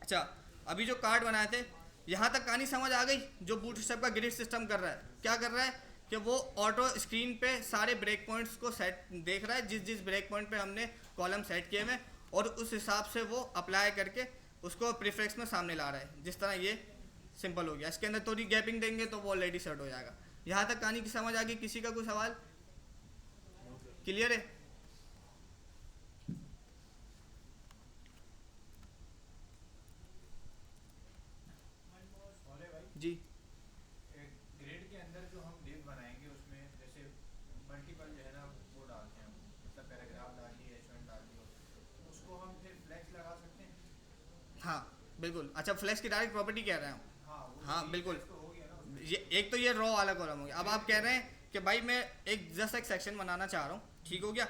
अच्छा, अभी जो कार्ड बनाए थे यहाँ तक कहानी समझ आ गई। जो बूटस्ट्रैप का ग्रिड सिस्टम कर रहा है, क्या कर रहा है कि वो ऑटो स्क्रीन पे सारे ब्रेक पॉइंट्स को सेट देख रहा है, जिस जिस ब्रेक पॉइंट पे हमने कॉलम सेट किए हुए, और उस हिसाब से वो अप्लाई करके उसको प्रीफिक्स में सामने ला रहा है। जिस तरह ये सिंपल हो गया, इसके अंदर थोड़ी गैपिंग देंगे तो वो ऑलरेडी सेट हो जाएगा। यहाँ तक कहानी की समझ आ गई? किसी का कोई सवाल? क्लियर है? बोले भाई जी ग्रिड के अंदर जो हम डिव बनाएंगे उसमें जैसे मल्टीपल जो है ना वो डालते हैं हम, मतलब पैराग्राफ डाल दिए, H1 डाल दिए, उसको हम फिर फ्लेक्स लगा सकते हैं। हाँ बिल्कुल। अच्छा, फ्लैश की डायरेक्ट प्रॉपर्टी कह रहे हैं हम। हाँ वो हाँ तो बिल्कुल। तो हो गया ना। ये एक तो ये रॉ वाला कॉलम हो गया। अब आप कह रहे हैं कि भाई मैं एक जस्ट एक सेक्शन बनाना चाह रहा हूँ, ठीक हो गया,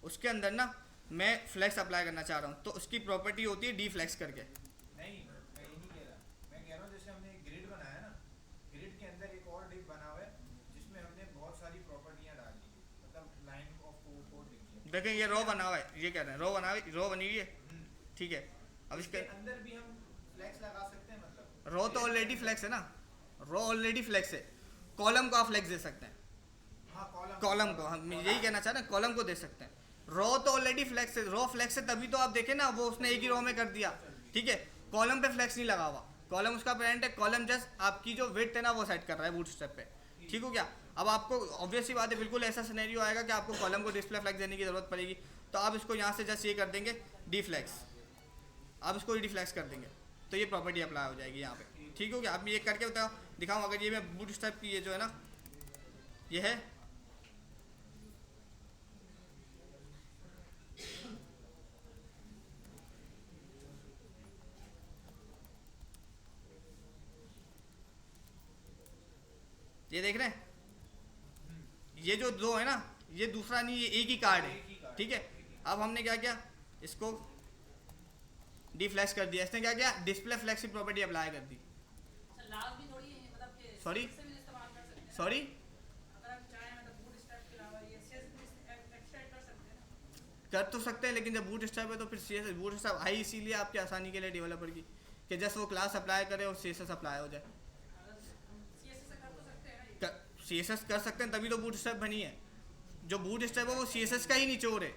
उसके अंदर ना मैं फ्लैक्स अप्लाई करना चाह रहा हूँ, तो उसकी प्रॉपर्टी होती है डी फ्लैक्स करके। नहीं मैं ये नहीं कह रहा, मैं कह रहा हूँ जैसे हमने एक ग्रिड बनाया ना, ग्रिड के अंदर एक और डिव बना हुआ है जिसमें हमने बहुत सारी प्रॉपर्टियाँ डाल दी, मतलब लाइन ऑफ कोड लिख दिया। देखें ये रॉ बना हुआ है, ये कह रहे हैं रॉ बना हुई, रॉ बनी हुई है, ठीक है। अब इसके इसके अंदर भी हम फ्लेक्स लगा सकते हैं, मतलब रॉ तो ऑलरेडी फ्लैक्स है ना, रॉ ऑलरेडी फ्लैक्स है, कॉलम को आप फ्लैक्स दे सकते हैं। हाँ कॉलम को हम यही कहना चाह रहे हैं, कॉलम को दे सकते हैं। रॉ तो ऑलरेडी फ्लैक्स है, रॉ फ्लैक्स है तभी तो आप देखें ना वो उसने एक ही रॉ में कर दिया, ठीक है। कॉलम पे फ्लैक्स नहीं लगा हुआ, कॉलम उसका पेरेंट है, कॉलम जस्ट आपकी जो विड्थ है ना वो सेट कर रहा है बूटस्ट्रैप पे, ठीक हो गया। अब आपको ऑब्वियस सी बात है, बिल्कुल ऐसा सिनेरियो आएगा कि आपको कॉलम को डिस्प्ले फ्लैक्स देने की जरूरत पड़ेगी, तो आप इसको यहाँ से जस्ट ये कर देंगे डी फ्लैक्स, आप इसको डी फ्लैक्स कर देंगे तो ये प्रॉपर्टी अप्लाई हो जाएगी यहाँ पे, ठीक हो गया। अब ये करके बताओ दिखाऊँ, अगर ये मैं बूटस्ट्रैप की ये जो है ना ये है, ये देख रहे हैं, ये जो दो है ना ये दूसरा नहीं, ये एक ही कार्ड है, ठीक है। अब हमने क्या किया, इसको डी फ्लैक्स कर दिया, इसने क्या किया, डिस्प्ले फ्लैक्स की प्रॉपर्टी अप्लाई कर दी। सॉरी सॉरी कर तो सकते हैं, लेकिन जब बूट स्ट्रैप है तो फिर सी एस बूट स्ट्रैप आई इसीलिए आपकी आसानी के लिए डेवलपर की, कि जस्ट वो क्लास अप्लाई करे और सी एस एस अप्लाई हो जाए। सी एस एस कर सकते हैं तभी तो बूट स्ट्रैप बनी है। जो बूट स्ट्रैप है वो सी एस एस का ही निचोड़ है,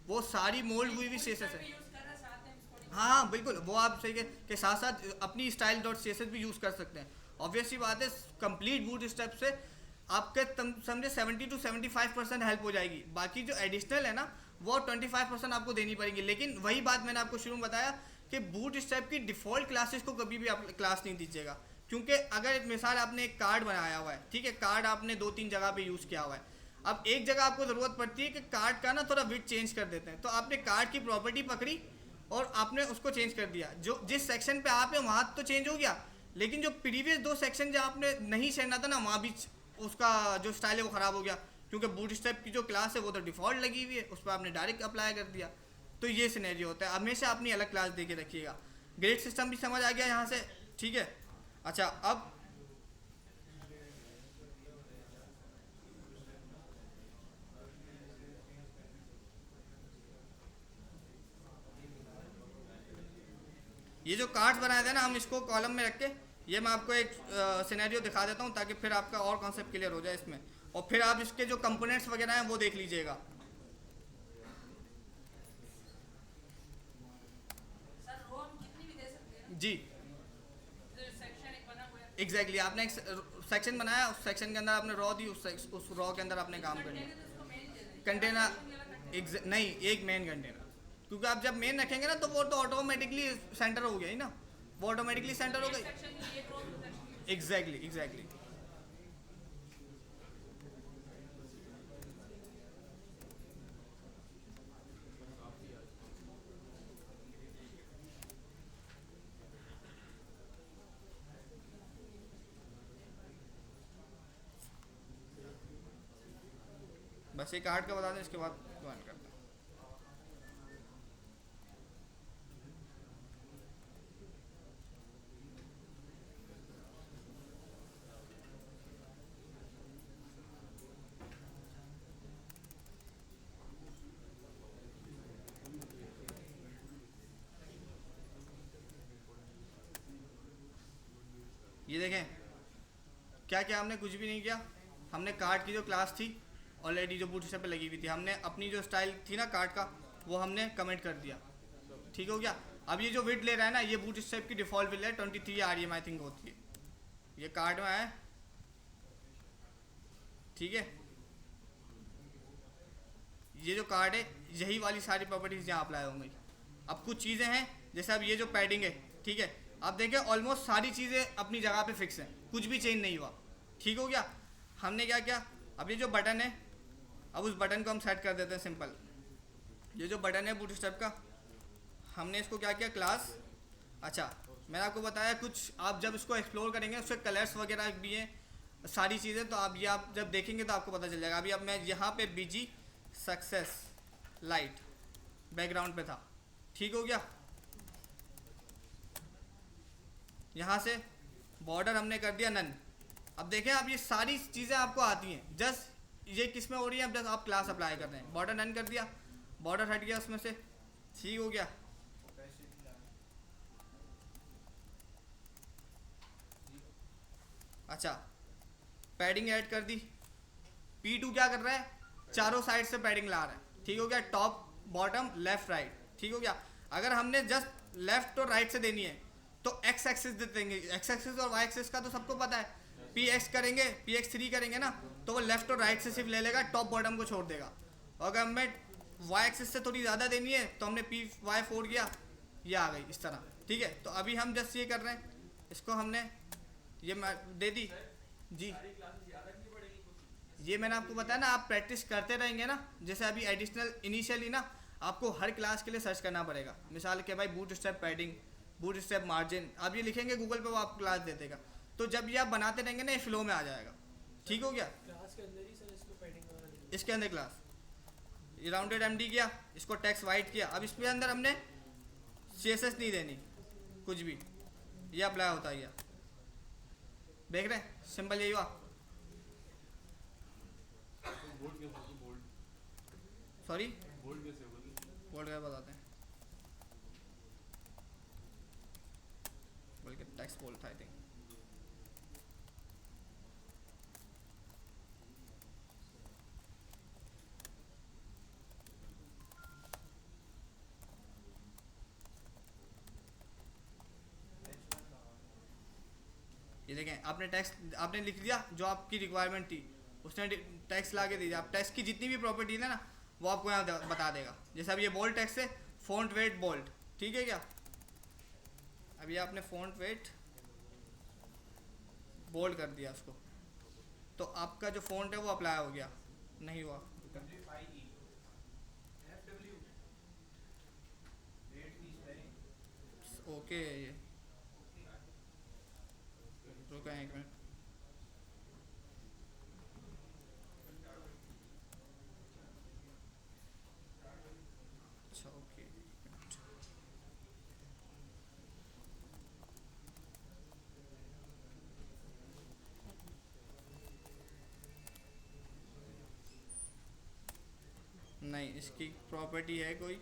वो सारी मोल्ड हुई भी सी एस एस है। हाँ हाँ बिल्कुल, वो आप सही के साथ साथ अपनी style dot C S S भी यूज़ कर सकते हैं। ऑब्वियस सी बात है, कंप्लीट बूट स्ट्रैप से आपके समझे 70 to 75% हेल्प हो जाएगी, बाकी जो एडिशनल है ना वो 25% आपको देनी पड़ेगी। लेकिन वही बात मैंने आपको शुरू में बताया कि बूट स्ट्रैप की डिफ़ॉल्ट क्लासेस को कभी भी आप क्लास नहीं दीजिएगा, क्योंकि अगर मिसाल आपने एक कार्ड बनाया हुआ है, ठीक है, कार्ड आपने 2-3 जगह पे यूज़ किया हुआ है, अब एक जगह आपको ज़रूरत पड़ती है कि कार्ड का ना थोड़ा विड्थ चेंज कर देते हैं, तो आपने कार्ड की प्रॉपर्टी पकड़ी और आपने उसको चेंज कर दिया, जो जिस सेक्शन पे आप है वहाँ तो चेंज हो गया, लेकिन जो प्रीवियस 2 सेक्शन जहाँ आपने नहीं छेड़ना था ना वहाँ भी उसका जो स्टाइल है वो ख़राब हो गया, क्योंकि बूटस्ट्रैप की जो क्लास है वो तो डिफ़ॉल्ट लगी हुई है, उस पर आपने डायरेक्ट अप्लाई कर दिया। तो ये सिनेरियो होता है, हमेशा अपनी अलग क्लास दे के रखिएगा। ग्रेड सिस्टम भी समझ आ गया यहाँ से, ठीक है। अच्छा, अब ये जो कार्ड्स बनाए थे ना हम इसको कॉलम में रख के, ये मैं आपको एक सिनेरियो दिखा देता हूँ ताकि फिर आपका और कॉन्सेप्ट क्लियर हो जाए इसमें, और फिर आप इसके जो कंपोनेंट्स वगैरह हैं वो देख लीजिएगा। जी एग्जैक्टली, आपने एक सेक्शन बनाया, उस सेक्शन के अंदर आपने रॉ दी, उस रॉ के अंदर आपने काम कर लिया। कंटेनर नहीं, एक मेन कंटेनर, क्योंकि आप जब मेन रखेंगे ना तो वो तो ऑटोमेटिकली सेंटर हो गया ही ना, वो ऑटोमेटिकली सेंटर हो गई। एग्जैक्टली बस एक कार्ड का बता दें, इसके बाद ज्वाइन करते हैं। ये देखें क्या क्या हमने कुछ भी नहीं किया। हमने कार्ड की जो क्लास थी ऑलरेडी जो बूटस्ट्रैप पे लगी हुई थी, हमने अपनी जो स्टाइल थी ना कार्ड का वो हमने कमेंट कर दिया। ठीक हो गया। अब ये जो विड्थ ले रहा है ना, ये बूटस्ट्रैप की डिफ़ॉल्ट विड्थ है 23 REM आई थिंक होती है, ये कार्ड में आया। ठीक है, ये जो कार्ड है यही वाली सारी प्रॉपर्टीज़ यहाँ अप्लाई होंगी। अब कुछ चीज़ें हैं जैसे अब ये जो पैडिंग है, ठीक है, अब देखें ऑलमोस्ट सारी चीज़ें अपनी जगह पे फिक्स हैं, कुछ भी चेंज नहीं हुआ। ठीक हो गया। हमने क्या किया, अब ये जो बटन है, अब उस बटन को हम सेट कर देते हैं सिंपल। ये जो बटन है बूटस्ट्रैप का, हमने इसको क्या किया क्लास। अच्छा मैंने आपको बताया कुछ, आप जब इसको एक्सप्लोर करेंगे उसके कलर्स वगैरह भी हैं सारी चीज़ें, तो आप ये आप जब देखेंगे तो आपको पता चल जाएगा। अभी अब मैं यहाँ पे BG सक्सेस लाइट बैकग्राउंड पे था। ठीक हो गया। यहाँ से बॉर्डर हमने कर दिया नन। अब देखें आप ये सारी चीज़ें आपको आती हैं, जस्ट ये किस में हो रही है, अब जस्ट आप क्लास अप्लाई कर रहे हैं। बॉर्डर नन कर दिया, बॉर्डर हट गया उसमें से। ठीक हो गया। अच्छा पैडिंग ऐड कर दी। P2 क्या कर रहा है, चारों साइड से पैडिंग ला रहा है। ठीक हो गया, टॉप बॉटम लेफ्ट राइट। ठीक हो गया। अगर हमने जस्ट लेफ्ट और राइट से देनी है तो x एक्सिस दे देंगे। x एक्सिस और y एक्सिस का तो सबको पता है, px करेंगे px3 करेंगे ना, तो वो लेफ्ट और राइट से सिर्फ ले लेगा, टॉप बॉटम को छोड़ देगा। और अगर हमें y एक्सिस से थोड़ी ज़्यादा देनी है तो हमने py4 किया, ये आ गई इस तरह। ठीक है, तो अभी हम जस्ट ये कर रहे हैं, इसको हमने ये दे दी जी। ये मैंने आपको बताया ना, आप प्रैक्टिस करते रहेंगे ना। जैसे अभी एडिशनल इनिशियली ना आपको हर क्लास के लिए सर्च करना पड़ेगा। मिसाल के भाई बूटस्ट्रैप पैडिंग, बूटस्ट्रैप मार्जिन, आप ये लिखेंगे गूगल पे, वो आपको क्लास दे देगा। तो जब ये आप बनाते रहेंगे ना, ये फ्लो में आ जाएगा। ठीक हो गया। क्लास के अंदर ही सर इसको पैडिंग वगैरह देनी इसके अंदर क्लास ये राउंडेड MD किया, इसको टेक्स्ट वाइट किया। अब इसके अंदर हमने CSS नहीं देनी कुछ भी, ये अप्लाई होता है। देख रहे हैं, सिंपल यही हुआ। बोल्ड कैसे होगी? बोल्ड सॉरी बोल्ड कैसे होगी? बोल्ड क्या बताते हैं, बल्कि टेक्स्ट बोल्ड था आई थिंक। ये देखें, आपने टेक्स्ट आपने लिख दिया जो आपकी रिक्वायरमेंट थी, उसने टेक्स्ट ला के दीजिए। आप टेक्स्ट की जितनी भी प्रॉपर्टी है ना वो आपको यहाँ बता देगा। जैसे अब ये बोल्ड टेक्स्ट है, फ़ॉन्ट वेट बोल्ड। ठीक है क्या, अभी आपने फ़ॉन्ट वेट बोल्ड कर दिया उसको, तो आपका जो फ़ॉन्ट है वो अप्लाई हो गया। नहीं हुआ ओके। ये रुको एक मिनट, अच्छा ओके। नहीं, इसकी प्रॉपर्टी है कोई,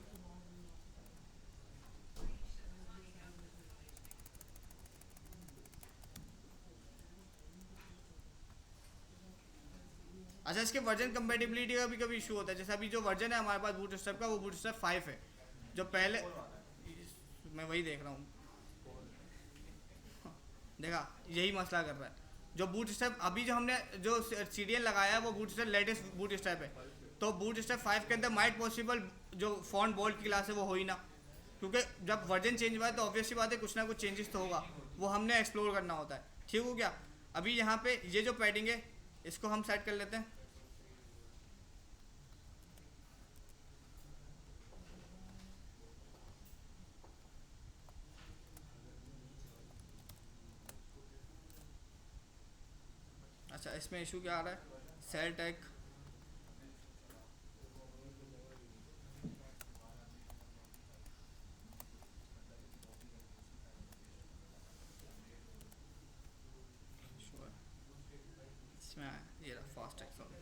अच्छा इसके वर्जन कंपेटिबिलिटी का भी कभी इशू होता है। जैसे अभी जो वर्जन है हमारे पास बूटस्ट्रैप का, वो बूटस्ट्रैप 5 है। जो पहले मैं वही देख रहा हूँ, देखा यही मसला कर रहा है। जो बूटस्ट्रैप अभी जो हमने जो CDN लगाया है वो बूटस्ट्रैप लेटेस्ट बूटस्ट्रैप है, तो बूटस्ट्रैप 5 के अंदर माइट पॉसिबल जो फॉन्ट बोल्ड की क्लास है वो हो ही ना, क्योंकि जब वर्जन चेंज हुआ है तो ऑब्वियसली बात है कुछ ना कुछ चेंजेस तो होगा, वो हमने एक्सप्लोर करना होता है। ठीक हो गया। अभी यहाँ पे ये जो पैडिंग है इसको हम सेट कर लेते हैं। अच्छा इसमें इशू क्या आ रहा है, सेल टैग इसमें ये रहा फास्ट टैग। सॉरी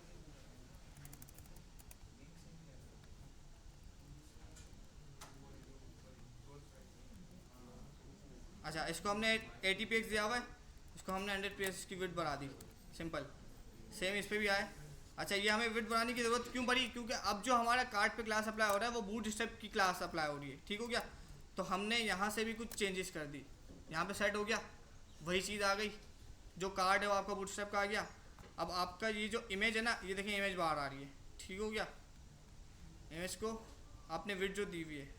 अच्छा, इसको हमने ATPX दिया हुआ है, इसको हमने 100 px की विड्थ बढ़ा दी, सिंपल। सेम इस पे भी आए। अच्छा, ये हमें विड्थ बढ़ाने की ज़रूरत क्यों पड़ी? क्योंकि अब जो हमारा कार्ड पे क्लास अप्लाई हो रहा है वो बूटस्ट्रैप की क्लास अप्लाई हो रही है, ठीक हो गया। तो हमने यहाँ से भी कुछ चेंजेस कर दी, यहाँ पे सेट हो गया, वही चीज़ आ गई, जो कार्ड है वो आपका बूटस्ट्रैप का आ गया। अब आपका ये जो इमेज है ना, ये देखिए इमेज बाहर आ रही है, ठीक हो गया। इमेज को आपने विड्थ जो दी हुई है,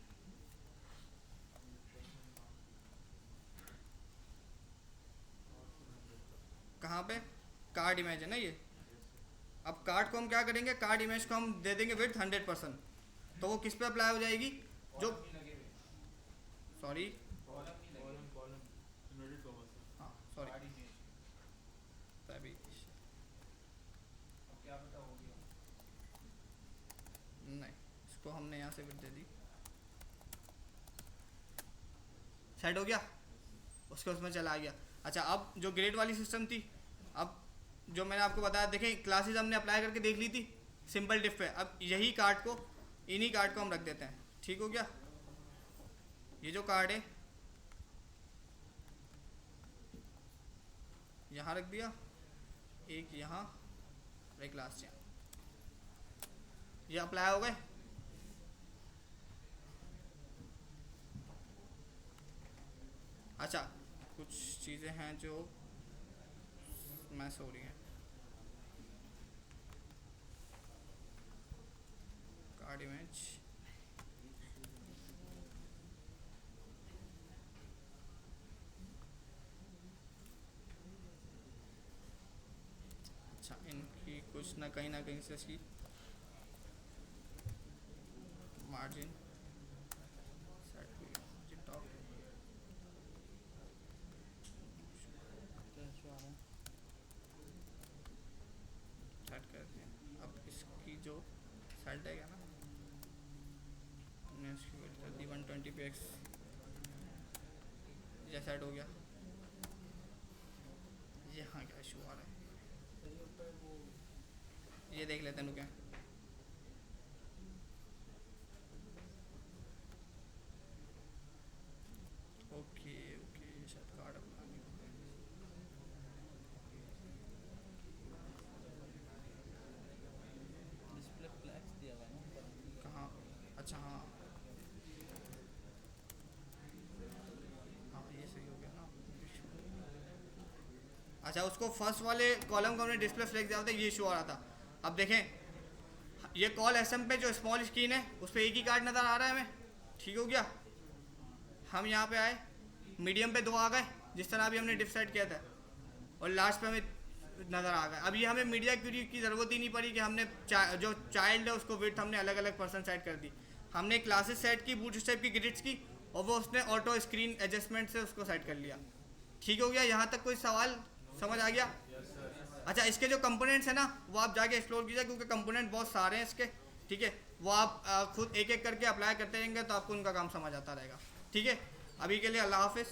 कहाँ पे? कार्ड इमेज है ना ये। अब कार्ड को हम क्या करेंगे, कार्ड इमेज को हम दे देंगे विड्थ 100%, तो वो किस पे अप्लाई हो जाएगी? जो सॉरी कॉलम इन्वर्टेड कॉमा से। हाँ सॉरी, कार्ड इमेज तभी अब क्या पता हो गया। नहीं, इसको हमने यहाँ से विड्थ दे दी, सेट हो गया, उसके उसमें चला गया। अच्छा, अब जो ग्रेड वाली सिस्टम थी, अब जो मैंने आपको बताया, देखें क्लासेस हमने अप्लाई करके देख ली थी सिंपल डिफ पे। अब यही कार्ड को, इन्हीं कार्ड को हम रख देते हैं, ठीक हो गया। ये जो कार्ड है यहाँ रख दिया, एक यहाँ, एक लास्ट यहाँ, ये अप्लाई हो गए। अच्छा, कुछ चीज़ें हैं जो मैस हो रही हैं। कार्ड इमेज, अच्छा इनकी कुछ ना कहीं से इसकी मार्जिन सेट हुई है, जी टॉप सेट करते हैं। अब इसकी जो सेट है ना, हमने इसकी वेट कर दी 120 px, ये सेट हो गया। यहाँ क्या इशू आ रहा है ये देख लेते हैं, क्या ओके ओके, शायद कार्ड अपना नहीं होगा। डिस्प्ले फ्लैग्स दिया हुआ है ना। कहाँ? अच्छा हाँ हाँ, ये सही हो गया ना। अच्छा, उसको फर्स्ट वाले कॉलम को हमने डिस्प्ले फ्लैग दिया था, ये इशू आ रहा था। अब देखें, ये कॉल एसएम पे जो स्मॉल स्क्रीन है उस पर एक ही कार्ड नज़र आ रहा है हमें, ठीक हो गया। हम यहाँ पे आए, मीडियम पे 2 आ गए, जिस तरह अभी हमने डिफ सेट किया था, और लास्ट पे हमें नज़र आ गए। अब ये हमें मीडिया क्यूरी की ज़रूरत ही नहीं पड़ी कि हमने जो चाइल्ड है उसको विड्थ हमने अलग अलग पर्सन सेट कर दी। हमने क्लासेस सेट की बूटस्ट्रैप की ग्रिड्स की, और वो उसने ऑटो स्क्रीन एडजस्टमेंट से उसको सेट कर लिया, ठीक हो गया। यहाँ तक कोई सवाल समझ आ गया? अच्छा, इसके जो कंपोनेंट्स है ना, वो आप जाके एक्सप्लोर कीजिए, क्योंकि कंपोनेंट बहुत सारे हैं इसके, ठीक है। वो आप खुद एक एक करके अप्लाई करते रहेंगे तो आपको उनका काम समझ आता रहेगा, ठीक है। अभी के लिए अल्लाह हाफिज़।